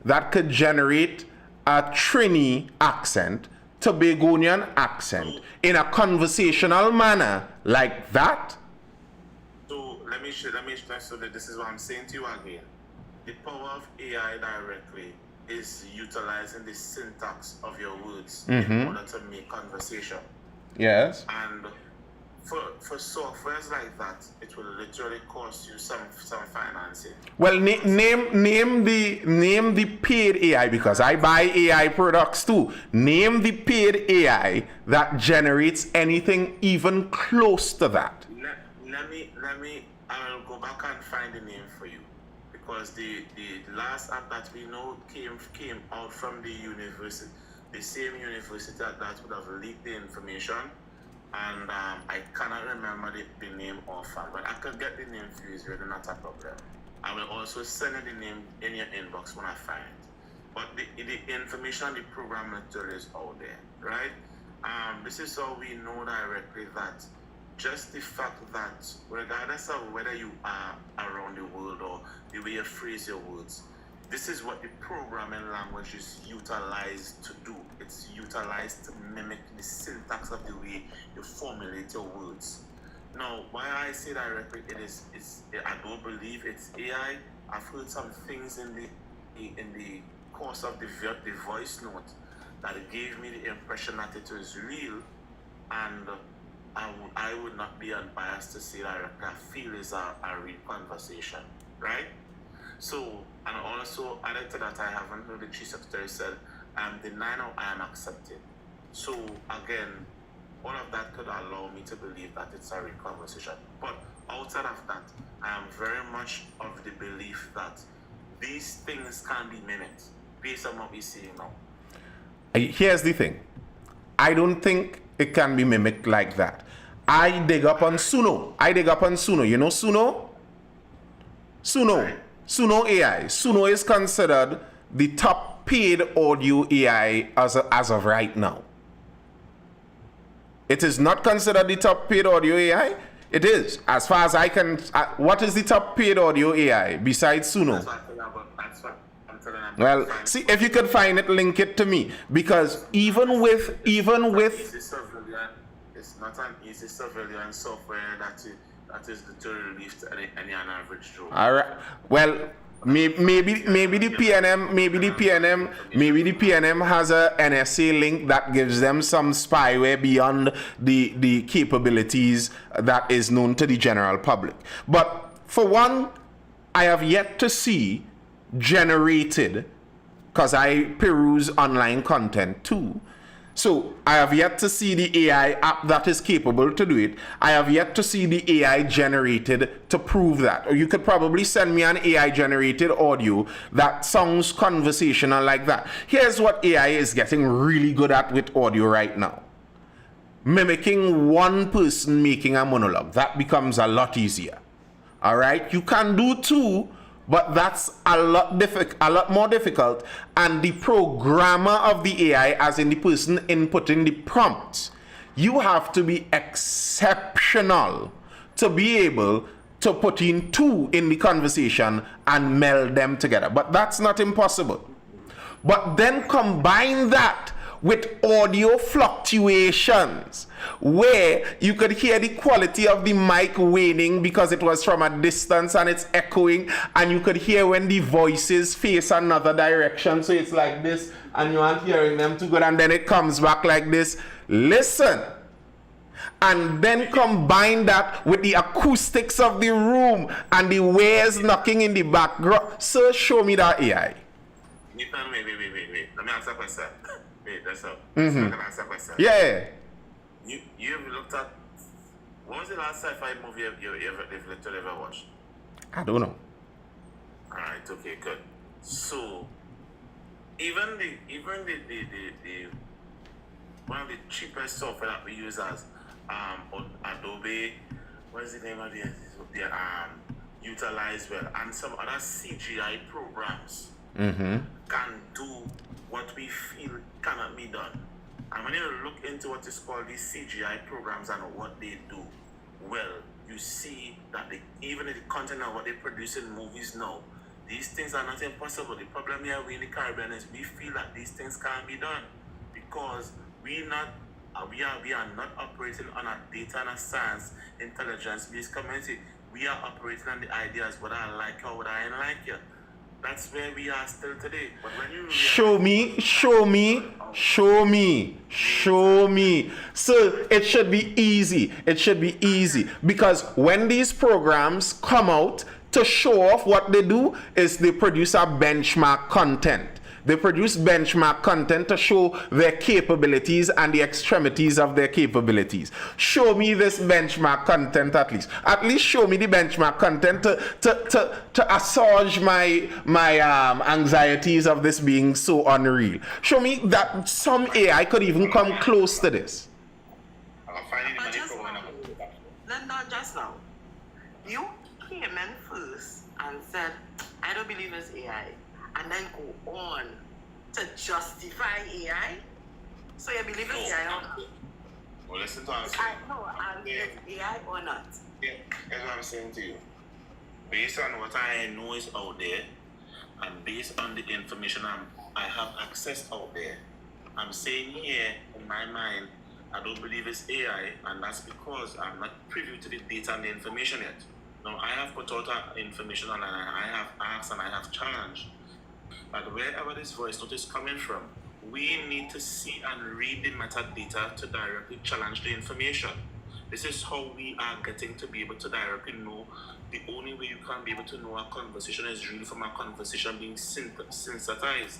that could generate a Trini accent, Tobagonian accent, in a conversational manner like that? So let me so that this is what I'm saying to you again. The power of AI directly is utilizing the syntax of your words in order to make conversation. Yes. And for softwares like that, it will literally cost you some financing. Well, name the paid AI, because I buy AI products too. Name the paid AI that generates anything even close to that. Let me I will go back and find the name for you, because the last app that we know came out from the university, the same university that would have leaked the information. And I cannot remember the name offhand, but I can get the name for you. It's really not a problem. I will also send you the name in your inbox when I find it. But the information on the program material is out there, right? This is how we know directly that just the fact that regardless of whether you are around the world or the way you phrase your words, this is what the programming language is utilized to do. It's utilized to mimic the syntax of the way you formulate your words. Now, why I say directly I don't believe it's AI. I've heard some things in the course of the voice note that gave me the impression that it was real, and I would not be unbiased to say directly I feel it's a real conversation, right? So, and also added to that, I haven't heard the Chief Secretary said, I'm denying or I am accepting. So, again, all of that could allow me to believe that it's a real conversation. But outside of that, I am very much of the belief that these things can be mimicked based on what we see now. Here's the thing. I don't think it can be mimicked like that. I dig up on Suno. You know Suno? Suno AI. Suno is considered the top paid audio AI as of right now. It is not considered the top paid audio AI. It is. As far as I can, what is the top paid audio AI besides Suno? That's what I'm telling you. Well, see, if you could find it, link it to me. Because even with it's not an easy surveillance software that is literally released to any average Joe. All right. Well, maybe the PNM has a NSA link that gives them some spyware beyond the capabilities that is known to the general public. But for one, I have yet to see generated, because I peruse online content too, So I have yet to see the AI app that is capable to do it. I have yet to see the AI generated to prove that. Or you could probably send me an AI generated audio that sounds conversational like that. Here's what AI is getting really good at with audio right now. Mimicking one person making a monologue. That becomes a lot easier. All right? You can do two, but that's a lot more difficult. And the programmer of the AI, as in the person inputting the prompts, you have to be exceptional to be able to put in two in the conversation and meld them together. But that's not impossible. But then combine that with audio fluctuations, where you could hear the quality of the mic waning because it was from a distance and it's echoing, and you could hear when the voices face another direction, so it's like this and you aren't hearing them too good, and then it comes back like this. Listen, and then combine that with the acoustics of the room and the waves knocking in the background. So show me that AI. Wait. Let me answer a question. Wait, that's all. Mm-hmm. I'm gonna answer a question. Yeah. You've looked at, what was the last sci-fi movie you've literally ever watched? I don't know. Alright, okay, good. So even the one of the cheapest software that we use as Adobe, what is the name of the Utilize Well, and some other CGI programs can do what we feel cannot be done. And when you look into what is called these CGI programs and what they do, well, you see that even the content of what they produce in movies now, these things are not impossible. The problem here we in the Caribbean is we feel that these things can't be done because we are not operating on a data and a science intelligence-based community. We are operating on the ideas what I like or what I don't like you. That's where we are still today. But when you show me. So it should be easy. It should be easy because when these programs come out to show off what they do is they produce a benchmark content. They produce benchmark content to show their capabilities and the extremities of their capabilities. Show me this benchmark content at least. At least show me the benchmark content to assuage my anxieties of this being so unreal. Show me that some AI could even come close to this. Not just now. You came in first and said, I don't believe it's AI. And then go on to justify AI. So you believe it's AI or not? Well, listen to what I'm saying. It's AI or not? Yeah, that's what I'm saying to you. Based on what I know is out there, and based on the information I have access out there, I'm saying here in my mind, I don't believe it's AI, and that's because I'm not privy to the data and the information yet. Now, I have put out information and I have asked and I have challenged. But wherever this voice note is coming from, we need to see and read the metadata to directly challenge the information. This is how we are getting to be able to directly know. The only way you can be able to know a conversation is real from a conversation being synthesized.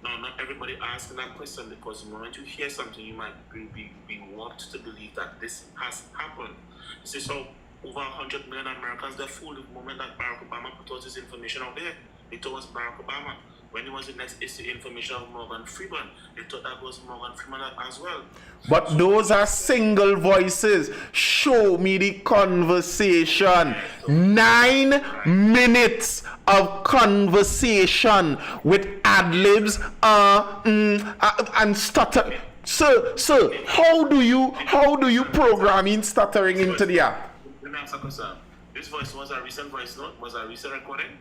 Now, not everybody asking that question because the moment you hear something, you might be warped to believe that this has happened. This is how over 100 million Americans, they're fooled the moment that Barack Obama put out his information out there. They thought it was Barack Obama. When it was the next issue information of Morgan Freeman, they thought that was Morgan Freeman as well. But those are single voices. Show me the conversation. 9 minutes of conversation with ad-libs and stutter. So how do you program in stuttering into the app? Let me ask a question. This voice was a recent voice note? Was a recent recording?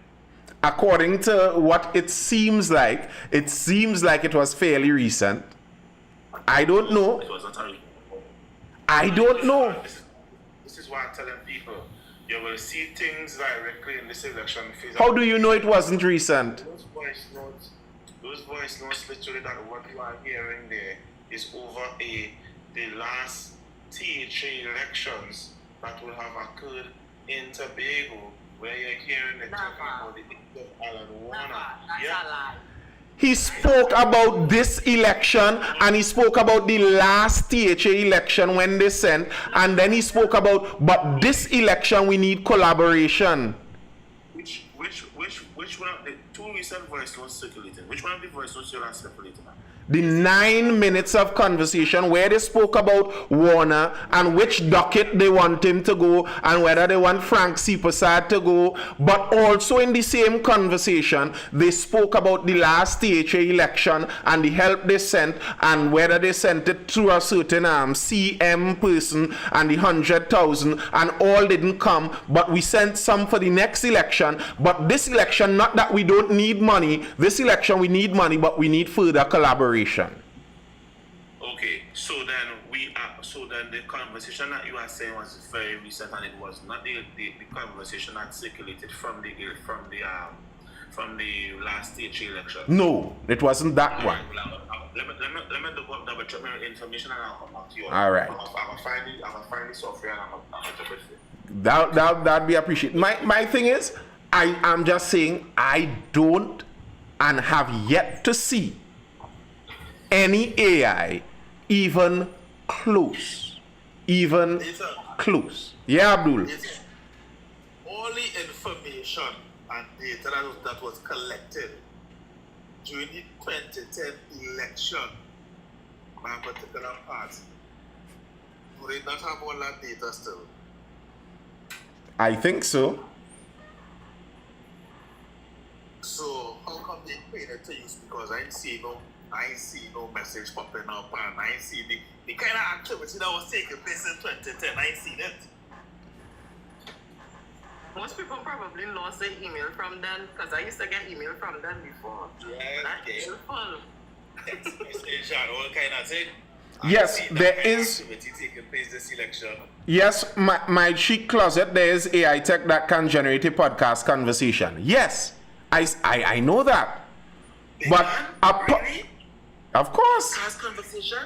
According to what it seems like it was fairly recent. I don't know. It was not a I don't know. This is why I'm telling people, you will see things directly in this election phase. How do you know it wasn't recent? Those voice notes literally that what you are hearing there is over the last THA elections that will have occurred in Tobago, where you're hearing the talking about the Alan Warner. That's a lie. He spoke about this election and he spoke about the last THA election when they sent, and then he spoke about, but this election we need collaboration. Which one of the two recent voice notes circulating? Which one of the voice notes you are circulating? The 9 minutes of conversation where they spoke about Warner and which docket they want him to go and whether they want Frank C. Prasad to go, but also in the same conversation they spoke about the last THA election and the help they sent and whether they sent it through a certain CM person and the 100,000 and all didn't come, but we sent some for the next election. But this election, not that we don't need money, this election we need money, but we need further collaboration. Okay, so then the conversation that you are saying was very recent, and it was not the conversation that circulated from the last stage election. No, it wasn't that one. Let me double check my information and I'll come back to you. All right. I'll find the software and I'll double check. That'd be appreciated. My thing is, I'm just saying I don't and have yet to see any AI even close. Yeah, Abdul. All the information and data that was collected during the 2010 election by a particular party, do they not have all that data still? I think so. So how come they paid it to use? Because I ain't see no message popping up, and I ain't see the kind of activity that was taking place in 2010. I ain't seen it. Most people probably lost their email from them because I used to get email from them before. That's helpful. All kind of thing. Yes, there is. Activity taking place this election. Yes, my cheek closet, there is AI tech that can generate a podcast conversation. Yes, I know that. But really? Of course. Podcast conversation?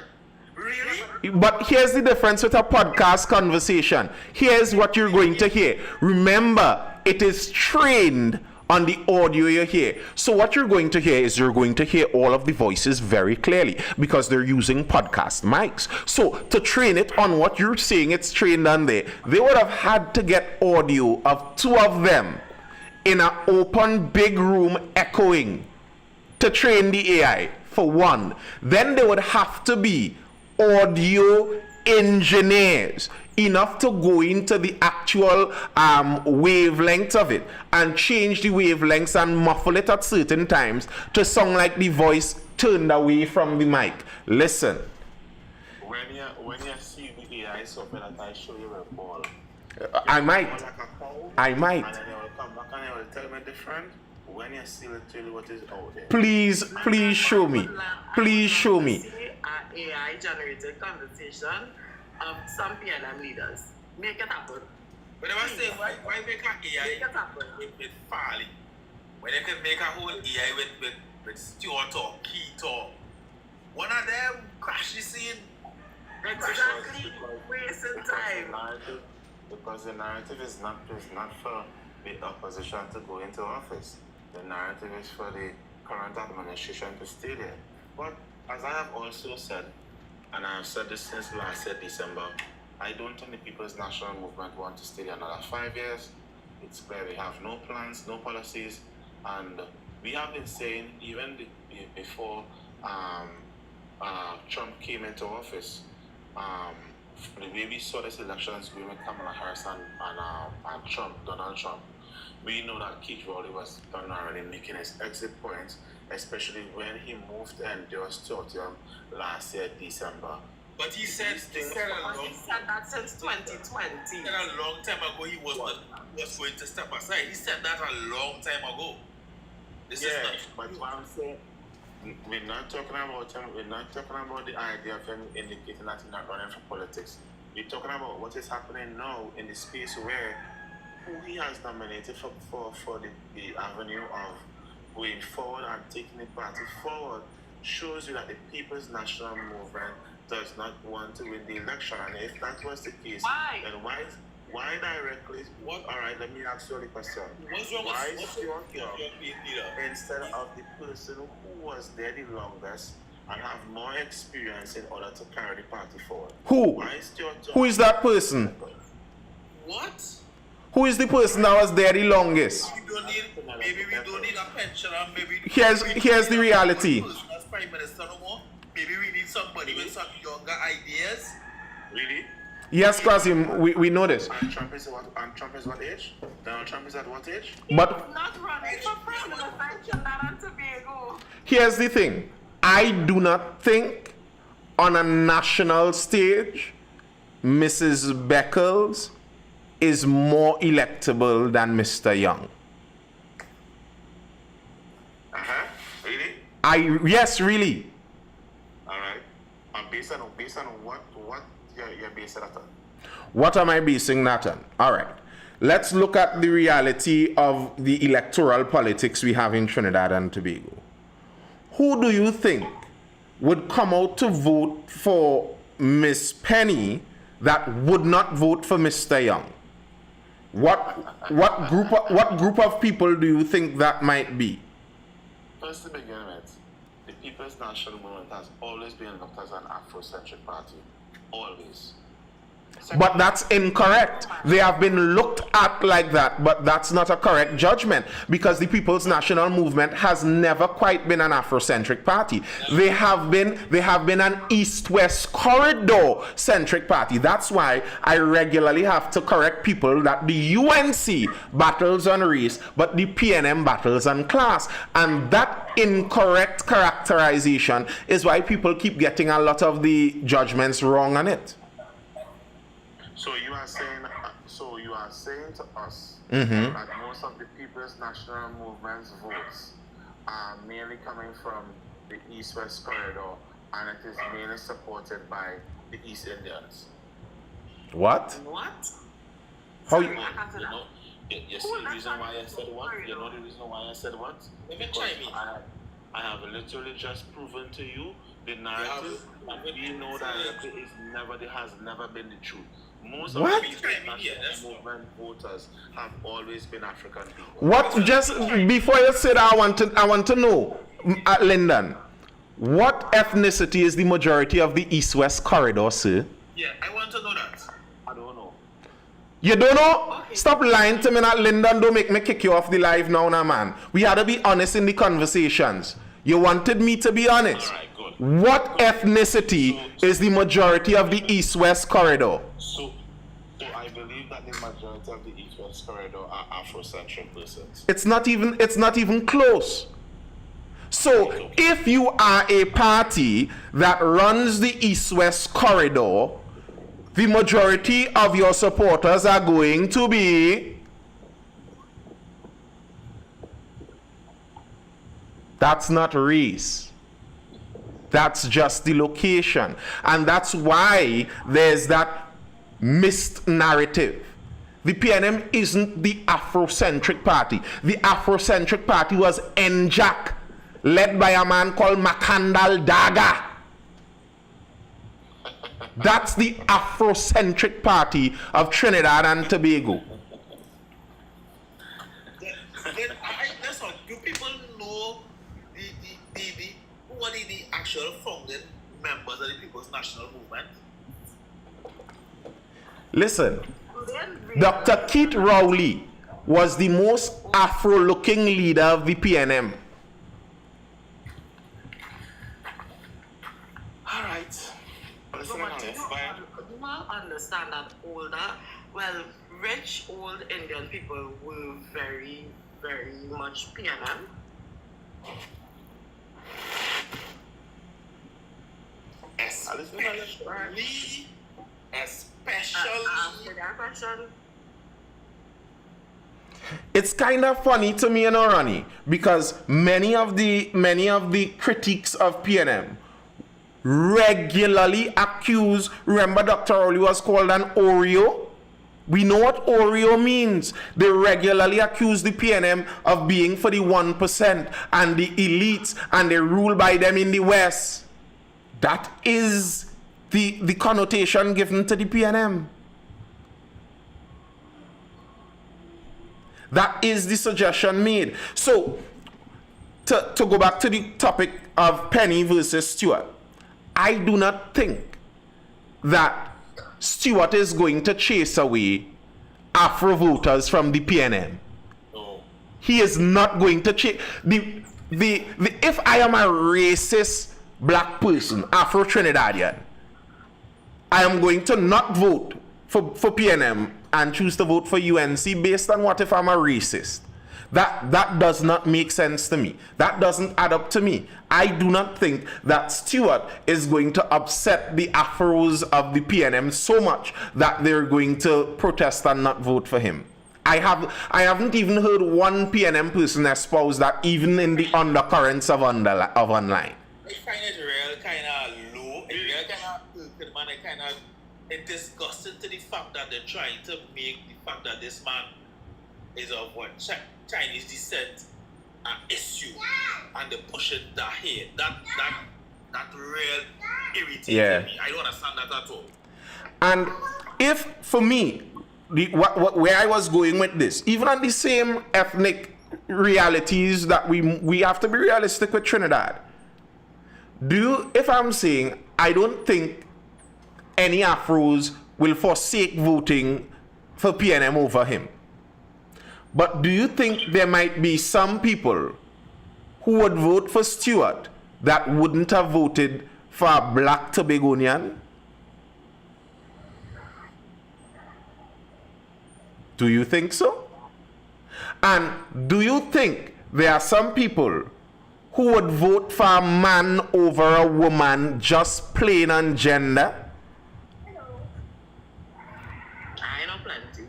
Really? But here's the difference with a podcast conversation. Here's what you're going to hear. Remember, it is trained on the audio you hear. So what you're going to hear is you're going to hear all of the voices very clearly because they're using podcast mics. So to train it on what you're saying, it's trained on there. They would have had to get audio of two of them in an open big room echoing to train the AI, for one. Then they would have to be audio engineers enough to go into the actual wavelength of it and change the wavelengths and muffle it at certain times to sound like the voice turned away from the mic. Listen. When you see the AI software that I show you a ball, I might. like a cow, I might. and then you will come back and you will tell me different. When you see literally what is out there. Please show me. Please show me. AI generated conversation of some PLM leaders. Make it happen. But I was saying, why make an AI Make it happen. with Farley? When you can make a whole AI with Stuart or Keith or one of them crash the scene. Exactly. Wasting time. Because the narrative is not for the opposition to go into office. The narrative is for the current administration to stay there. But as I have also said, and I have said this since last year, December, I don't think the People's National Movement want to stay there another 5 years. It's clear we have no plans, no policies, and we have been saying even before Trump came into office, the way we saw this elections going with Kamala Harris and Donald Trump, we know that Keith Rowley was done already making his exit points, especially when he moved and endorsed Totium last year, December. But he said that since 2020. He said a long time ago he was going to step aside. He said that a long time ago. This is not. But what I'm saying, we're not talking about him. We're not talking about the idea of him indicating that he's not running for politics. We're talking about what is happening now in the space where who he has nominated for the avenue of going forward and taking the party forward shows you that the People's National Movement does not want to win the election. And if that was the case, Why? then why? Why directly? What? All right, let me ask you the question. What's wrong Why with Stuart Young being leader? instead of the person who was there the longest and have more experience in order to carry the party forward? Who? Why Stuart Young? Who is that person? What? Who is the person that was there the longest? We don't need, maybe we don't need a pensioner, maybe Here's the reality. As Prime Minister no more. Maybe we need somebody with some younger ideas. Really? Yes, Kasim, we know this. And Trump is what? And Trump is what age? Donald Trump is at what age? But Not running for president of Trinidad and Tobago. here's the thing. I do not think on a national stage, Mrs. Beckles is more electable than Mr. Young. Really? Yes, really. All right. And based on what you're basing that on? What am I basing that on? All right. Let's look at the reality of the electoral politics we have in Trinidad and Tobago. Who do you think would come out to vote for Miss Penny that would not vote for Mr. Young? What group of people do you think that might be? First to begin with, the People's National Movement has always been looked as an Afrocentric party. Always. But that's incorrect. They have been looked at like that, but that's not a correct judgment because the People's National Movement has never quite been an Afrocentric party. They have been an East-West corridor-centric party. That's why I regularly have to correct people that the UNC battles on race, but the PNM battles on class. And that incorrect characterization is why people keep getting a lot of the judgments wrong on it. So you are saying to us Mm-hmm. that most of the People's National Movement's votes are mainly coming from the East-West corridor, and it is mainly supported by the East Indians. What? What? How You know, you see the reason why I said what? You know the reason why I said what? Let me Because chime in. I have literally just proven to you the narrative, and we know that has never been the truth. Most of What? the National Movement voters have always been African people. What? Just before you say that, I want to know, Lyndon, what ethnicity is the majority of the East-West corridor, sir? Yeah, I want to know that. I don't know. You don't know? Okay. Stop lying to me, not Lyndon. Don't make me kick you off the live now, man. We had to be honest in the conversations. You wanted me to be honest. All right, good. What ethnicity is the majority of the East-West corridor? So I believe that the majority of the East-West corridor are Afrocentric persons. It's not even close. So if you are a party that runs the East-West corridor, the majority of your supporters are going to be... That's not race. That's just the location. And that's why there's that missed narrative. The PNM isn't the Afrocentric party. The Afrocentric party was NJAC, led by a man called Makandal Daga. That's the Afrocentric party of Trinidad and Tobago. Listen, do people know who are the actual founding members of the People's National Movement? Listen, Dr. Keith Rowley was the most Afro-looking leader of the PNM. All right. No, Listen, but you understand that rich old Indian people were very, very much PNM. Especially. After that question, It's kind of funny to me, Ronnie, because many of the critiques of PNM regularly accuse. Remember, Dr. Rowley was called an Oreo. We know what Oreo means. They regularly accuse the PNM of being for the 1% and the elites, and they rule by them in the West. That is the connotation given to the PNM. That is the suggestion made. So, to go back to the topic of Penny versus Stewart, I do not think that Stewart is going to chase away Afro voters from the PNM. No. He is not going to chase the if I am a racist black person, Afro Trinidadian, I am going to not vote for PNM and choose to vote for UNC based on what if I'm a racist. That does not make sense to me. That doesn't add up to me. I do not think that Stewart is going to upset the Afros of the PNM so much that they're going to protest and not vote for him. I haven't even heard one PNM person espouse that, even in the undercurrents of online. I find it real kind of low. It real kind of it disgusting to the fact that they're trying to make the fact that this man is of what Chinese descent an issue, and they're pushing that here. That real irritates me. I don't understand that at all. And if, for me, where I was going with this, even on the same ethnic realities that we have to be realistic with Trinidad. If I'm saying I don't think any Afros will forsake voting for PNM over him, but do you think there might be some people who would vote for Stewart that wouldn't have voted for a black Tobagonian? Do you think so? And do you think there are some people who would vote for a man over a woman just plain on gender? I know plenty.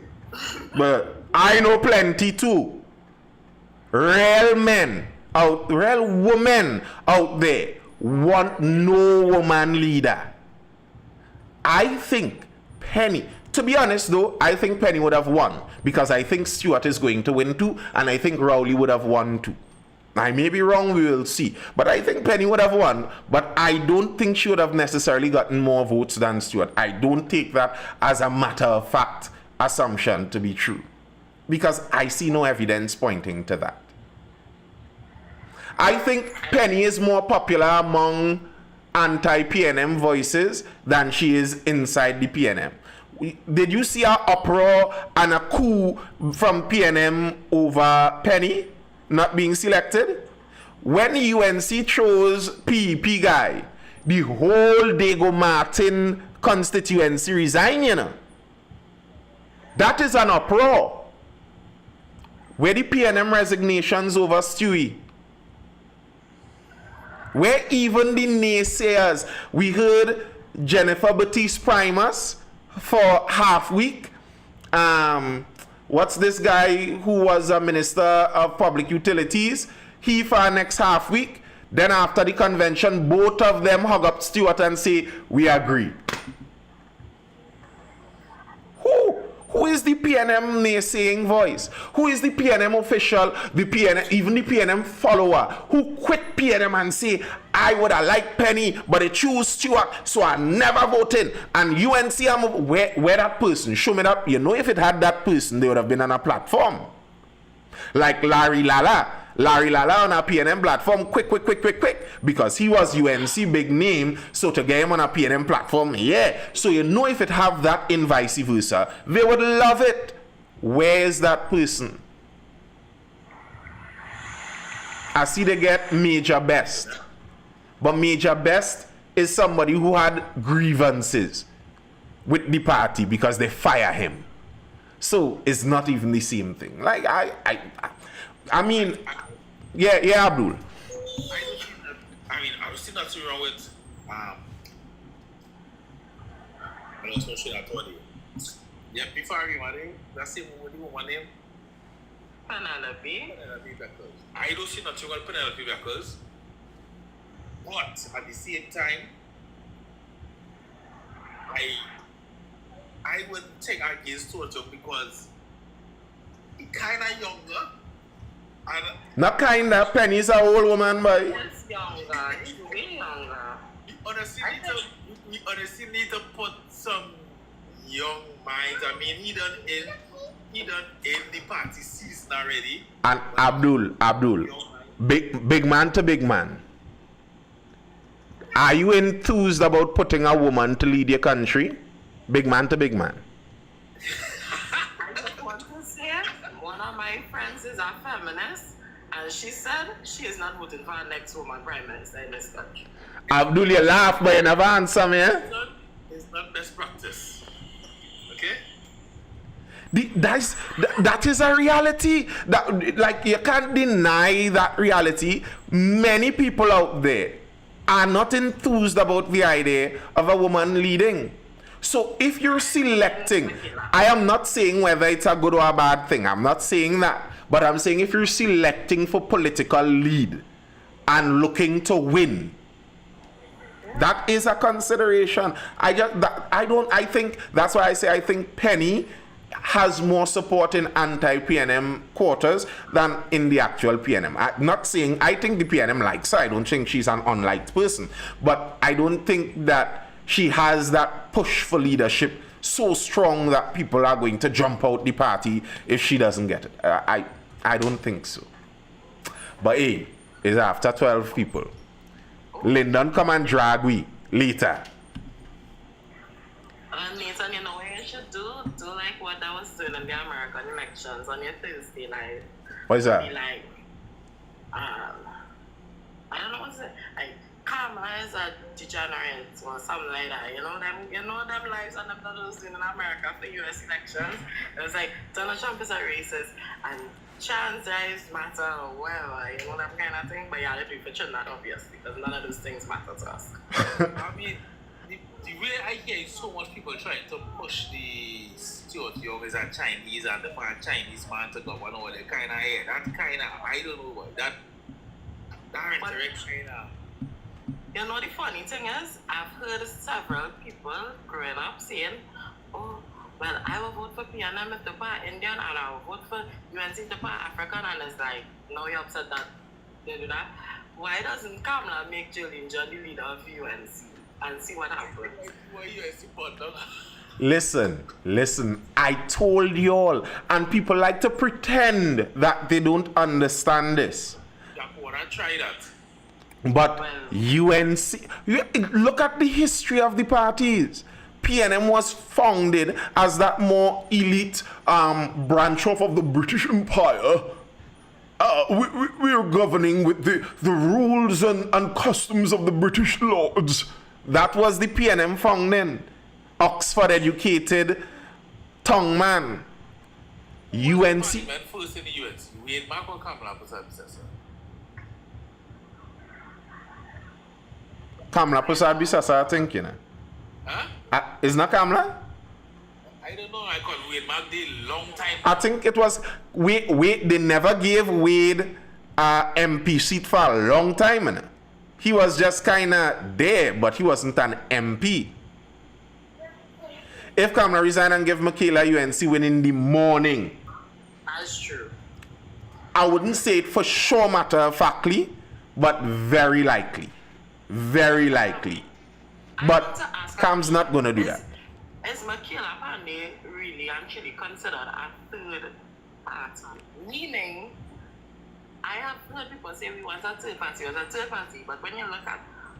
But I know plenty too. Real women out there want no woman leader. I think Penny, to be honest though, I think Penny would have won because I think Stewart is going to win too, and I think Rowley would have won too. I may be wrong, we will see. But I think Penny would have won, but I don't think she would have necessarily gotten more votes than Stewart. I don't take that as a matter of fact assumption to be true, because I see no evidence pointing to that. I think Penny is more popular among anti-PNM voices than she is inside the PNM. Did you see an uproar and a coup from PNM over Penny not being selected? When UNC chose PEP guy, the whole Diego Martin constituency resigned, you know. That is an uproar. Where the PNM resignations over Stewie? Where even the naysayers, we heard Jennifer Batiste Primus for half week. What's this guy who was a minister of public utilities? He for next half week. Then after the convention, both of them hug up Stewart and say, we agree. Who is the PNM naysaying voice? Who is the PNM official, even the PNM follower, who quit PNM and say, I would have liked Penny, but they choose Stewart, so I never voted. And UNC, where that person? Show me that. You know, if it had that person, they would have been on a platform. Like Larry Lala on a PNM platform, quick, because he was UNC big name, so to get him on a PNM platform, yeah. So you know, if it have that in vice versa, they would love it. Where is that person? I see they get Major Best, but Major Best is somebody who had grievances with the party because they fire him. So it's not even the same thing. Like I mean, yeah, Abdul. I was still not too wrong with I don't know shit I told you. Yeah, before I remember, that's the one name. Penelope. Beckers. I don't see nothing wrong with Penelope Beckers. But at the same time, I wouldn't take against Toto because he kinda younger. And not kinda. Penny's an old woman, boy. He's younger. He's way younger. We honestly need to put some young minds. I mean, he done in he done in the party season already. And Abdul, big man to big man. Are you enthused about putting a woman to lead your country? Big man to big man. I just want to say, one of my friends is a feminist, and she said she is not voting for our next woman prime minister in this country. Abdul, you laugh, but you never answer me. It's not best practice. Okay? That is a reality. That, like, you can't deny that reality. Many people out there are not enthused about the idea of a woman leading. So if you're selecting, I am not saying whether it's a good or a bad thing. I'm not saying that. But I'm saying if you're selecting for political lead and looking to win, that is a consideration. I think that's why I say I think Penny has more support in anti-PNM quarters than in the actual PNM. I'm not saying I think the PNM likes her. I don't think she's an unliked person. But I don't think that she has that push for leadership so strong that people are going to jump out the party if she doesn't get it. I don't think so. But hey, it's after 12 people. Lyndon come and drag we later. Nathan, you know what you should do? Do like what I was doing in the American elections on your Thursday night. What is that? Be like, I don't know what's it. Like, Kamala is a degenerate or something like that. You know them lives and them that was doing in America for US elections. It was like Donald Trump is a racist and trans lives matter or whatever, you know that kind of thing. But yeah, they do it for Trinidad obviously, because none of those things matter to us. I mean, the way I hear is so much people trying to push the stereotype as a Chinese and the Chinese man to govern all the kind of hair. That kind of, I don't know what that rhetoric kind of. You know the funny thing is, I've heard several people growing up saying, oh, well, I will vote for PNM if the part Indian and I will vote for UNC if the part African, and it's like, now you're upset that they do that. Why doesn't Kamala make Jillian John the leader of UNC and see what happens? Listen, I told you all, and people like to pretend that they don't understand this. I try that. But UNC, look at the history of the parties. PNM was founded as that more elite branch off of the British Empire. We are governing with the rules and customs of the British lords. That was the PNM founding. Oxford educated tongue man. UNC. First in the US, Wade Mark or Kamala Prasad, Kamala Prasad Bisasa, I think, you know. Huh? Is not Kamala? I don't know. I call Wade Mark the long time. I think it was Wade. They never gave Wade a MP seat for a long time. You know? He was just kind of there, but he wasn't an MP. If Kamala resign and give Michaela UNC win in the morning, That's true. I wouldn't say it for sure matter of factly, but very likely. Very likely. But Cam's not going to do that. Is Michaela Pandey really actually considered a third party? Meaning, I have heard people say we want a third party, but when you look at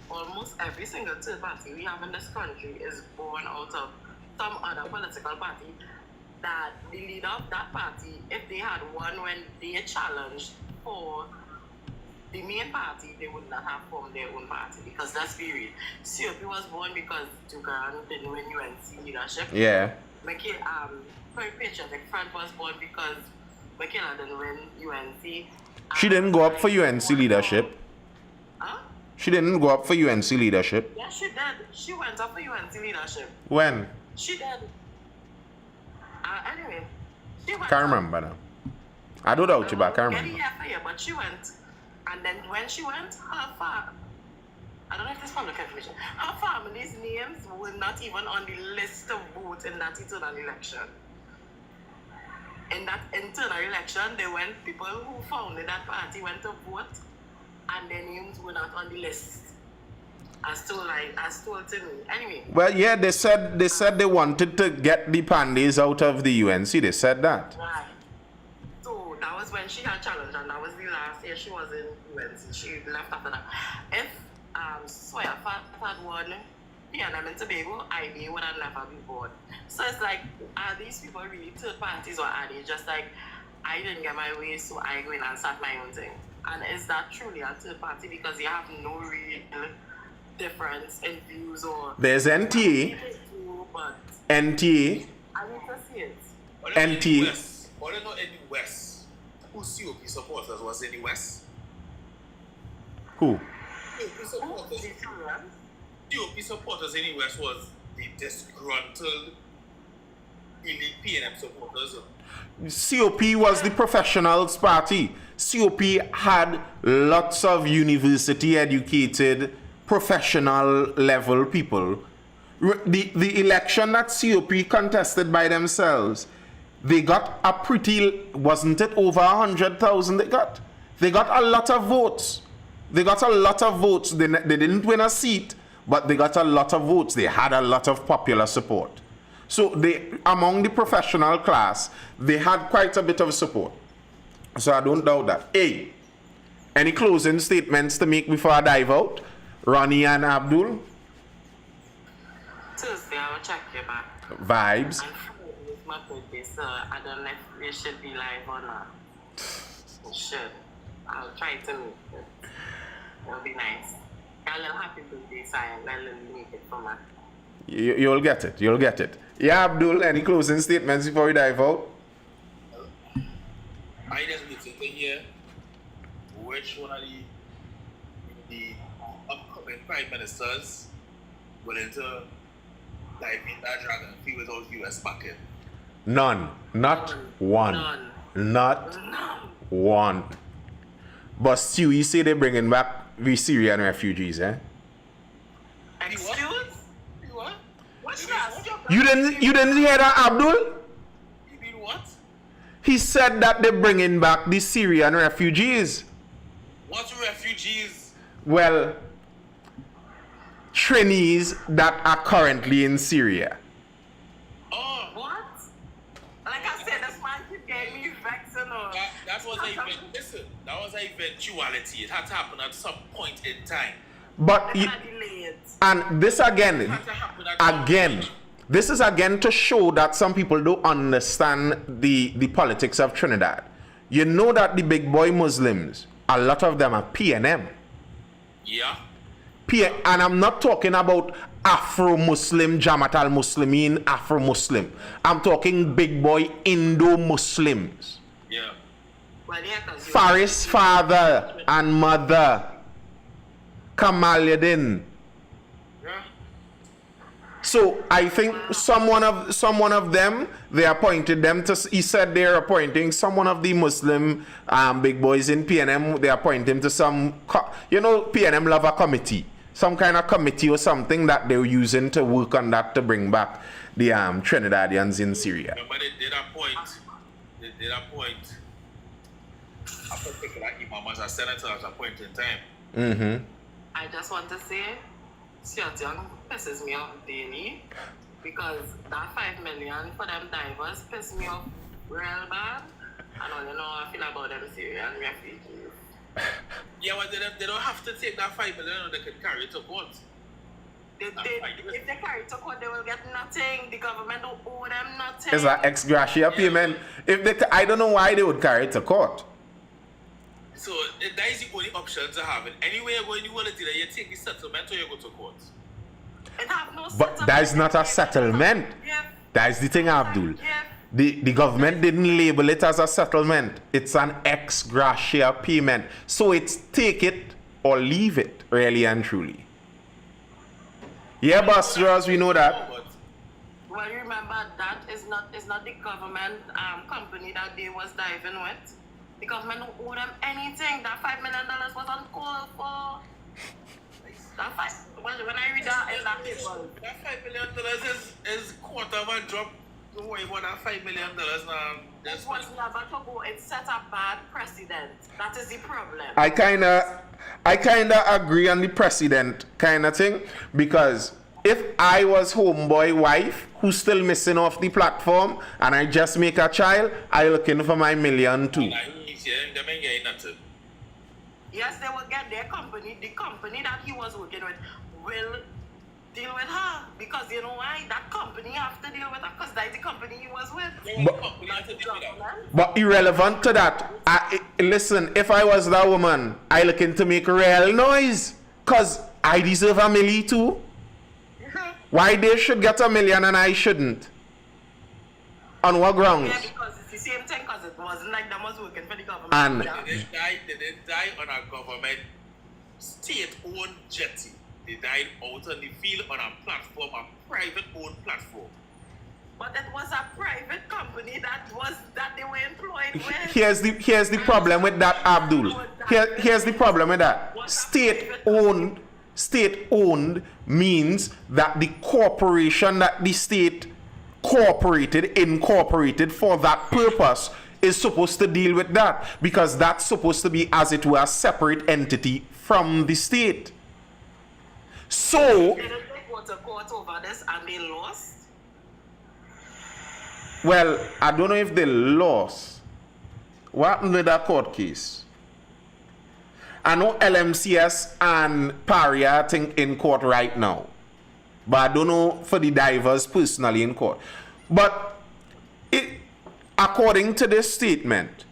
almost every single third party we have in this country is born out of some other political party that the leader of that party, if they had won when they challenged for the main party, they would not have formed their own party, because let's be real. COP was born because Dugan didn't win UNC leadership. Yeah. Patriotic Front was born because Michaela didn't win UNC. She didn't go up for UNC leadership. Huh? She didn't go up for UNC leadership. Yeah, she did. She went up for UNC leadership. When? She did. Anyway, she went. Can't remember now. I don't doubt you, but I can't remember. But she went. And then when she went, I don't know if this is public information, her family's names were not even on the list to vote in that internal election. In that internal election, people who founded that party went to vote, and their names were not on the list. as told to me. Anyway. Well, yeah, they said they wanted to get the pandas out of the UNC. They said that. Right. So that was when she had challenged, and that was the last year she was in UNC. She left after that. If Soya Fat had won PNM in Tobago, IB would have never been born. So it's like, are these people really third parties, or are they just like, I didn't get my way, so I go in and start my own thing? And is that truly a third party, because you have no real difference in views? Or There's NTA. But NTA. I need to see it. NTA. Or not in the West. Who COP supporters was in the West? Who? COP supporters. COP supporters in the West was the disgruntled elite PNM supporters. COP was the professionals party. COP had lots of university educated, professional level people. The election that COP contested by themselves, they got a pretty, wasn't it over 100,000 they got? They got a lot of votes. They got a lot of votes. They didn't win a seat, but they got a lot of votes. They had a lot of popular support. So they, among the professional class, they had quite a bit of support. So I don't doubt that. A, any closing statements to make before I dive out? Ronnie and Abdul? Tuesday, I will check you back. Vibes. And Friday is my birthday, so I don't know if we should be live or not. We should. I'll try to make it. It'll be nice. A little happy birthday sign. A little make it for me. You'll get it. You'll get it. Yeah, Abdul, any closing statements before we dive out? I just need to hear which one of the upcoming prime ministers willing to dive in that dragon flee without US backing. None. Not one. None. Not None. one. But still, you say they're bringing back the Syrian refugees, eh? Excuse? You what? What's that? You didn't hear that, Abdul? You mean what? He said that they're bringing back the Syrian refugees. What refugees? Well, trainees that are currently in Syria. Oh, What? Like I said, this man keep getting me vexed and all. that was a listen. That was a eventuality. It had to happen at some point in time. But It's you, not delayed. and this again, It had to happen at some again, point. this is again to show that some people don't understand the politics of Trinidad. You know that the big boy Muslims, a lot of them are PNM. Yeah. And I'm not talking about Afro-Muslim, Jamaat al-Muslimin, Afro-Muslim. I'm talking big boy Indo-Muslims. Yeah. Well, yeah, 'cause you- Faris' father and mother, Kamaluddin. Yeah. So I think someone of them, they appointed them to. He said they're appointing someone of the Muslim big boys in PNM. They appoint him to some, PNM love a committee, some kind of committee or something that they're using to work on that to bring back the Trinidadians in Syria. But they did appoint a particular imam as a senator at a point in time. Mm-hmm. I just want to say, Siotiang pisses me off daily, because that 5 million for them divers piss me off real bad. And all you know I feel about them Syrian refugees. Yeah, well, they don't have to take that 5 million, or they can carry it to court. If they carry to court, they will get nothing. The government don't owe them nothing. It's an ex gratia payment. If they, I don't know why they would carry it to court. So that is the only option to have it. Anywhere you go in the world, either you take the settlement or you go to court. It have no But that is not a settlement. Yeah. That is the thing, Abdul. Yeah. The government didn't label it as a settlement. It's an ex gratia payment. So it's take it or leave it, really and truly. Yeah, Busters, we know that. Well, remember that is not the government company that they was diving with. The government don't owe them anything. That $5 million was uncalled for. When I read that in that paper. That $5 million is quarter of a drop Don't worry about that $5 million now. It was never to go. It set a bad precedent. That is the problem. I kinda agree on the precedent kind of thing, because if I was homeboy wife who's still missing off the platform and I just make a child, I looking for my million too. Yes, they will get their company. The company that he was working with will deal with her, because you know why? That company have to deal with her, because that's the company he was with. But irrelevant to that, listen, if I was that woman, I looking to make real noise, because I deserve a milli too. Why they should get $1 million and I shouldn't? On what grounds? Yeah, because it's the same thing, because it wasn't like them was working for the government. And They didn't die on a government state-owned jetty. They died out on the field on a platform, a private-owned platform. But it was a private company that they were employed with. here's the problem with that, Abdul. Here's the problem with that. State-owned means that the corporation that the state incorporated for that purpose is supposed to deal with that, because that's supposed to be, as it were, a separate entity from the state. So, They didn't go to court over this and they lost. well, I don't know if they lost. What happened with that court case? I know LMCS and Paria, I think, in court right now. But I don't know for the divers personally in court. But according to this statement,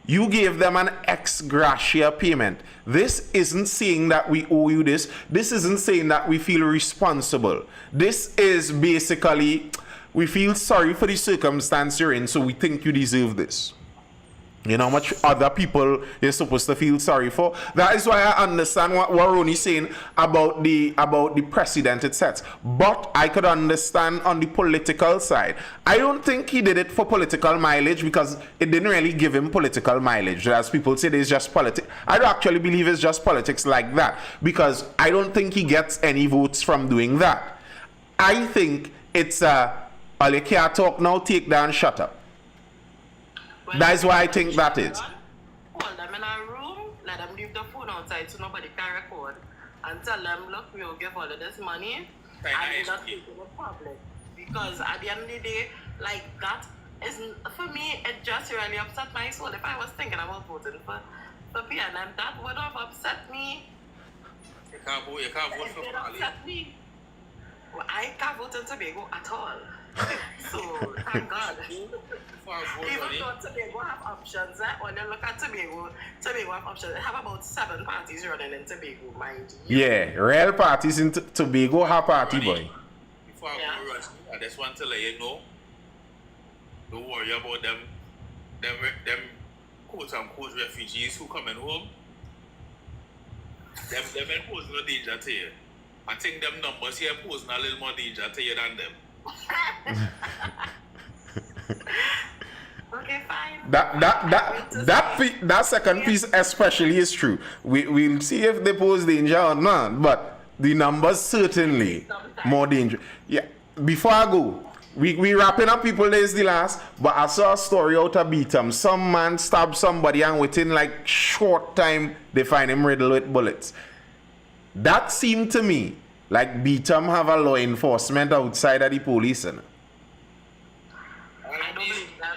you gave them an ex gratia payment. This isn't saying that we owe you this. This isn't saying that we feel responsible. This is basically, we feel sorry for the circumstance you're in, so we think you deserve this. You know how much other people you're supposed to feel sorry for? That is why I understand what Ronnie's saying about the precedent it sets. But I could understand on the political side. I don't think he did it for political mileage, because it didn't really give him political mileage. As people say, it's just politics. I don't actually believe it's just politics like that, because I don't think he gets any votes from doing that. I think it's all you can't talk now, take down, shut up. That's why I think that is. Hold them in a room, let them leave the phone outside so nobody can record, and tell them, look, we'll give all of this money and we're not taking it public. Because at the end of the day, like, that isn't, for me, it just really upset my soul. If I was thinking about voting for PNM, that would have upset me. You can't vote for It Mali. upset me. Well, I can't vote in Tobago at all. So, thank God. Even though Tobago have options, when you look at Tobago have options. They have about 7 parties running in Tobago, mind you. Yeah, real parties in Tobago have party, boy. Before I go rush, I just want to let you know, don't worry about them quote-unquote refugees who coming home. Them ain't pose no danger to you. I think them numbers here pose a little more danger to you than them. Okay, fine. That second piece especially is true. We'll see if they pose danger or not, but the numbers certainly more danger. Yeah. Before I go, we wrapping up people days the last, but I saw a story out of Beetham. Some man stabbed somebody and within like short time they find him riddled with bullets. That seemed to me like Beetham have a law enforcement outside of the police. I don't blame them.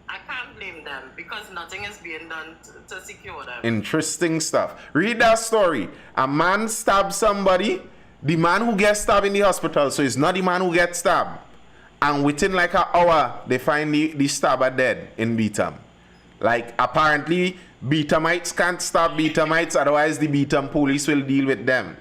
I can't blame them because nothing is being done to secure them. Interesting stuff. Read that story. A man stabbed somebody. The man who gets stabbed in the hospital, so it's not the man who gets stabbed. And within like an hour, they find the stabber dead in Beetham. Like apparently, Beethamites can't stab Beethamites, otherwise the Beetham police will deal with them.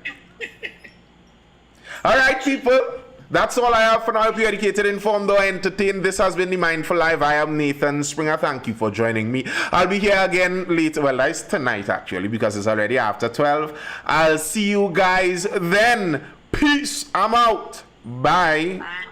All right, people. That's all I have for now. If you're educated, informed, or entertained, this has been the Mindful Live. I am Nathan Springer. Thank you for joining me. I'll be here again later. Well, that's tonight, actually, because it's already after 12. I'll see you guys then. Peace. I'm out. Bye. Bye.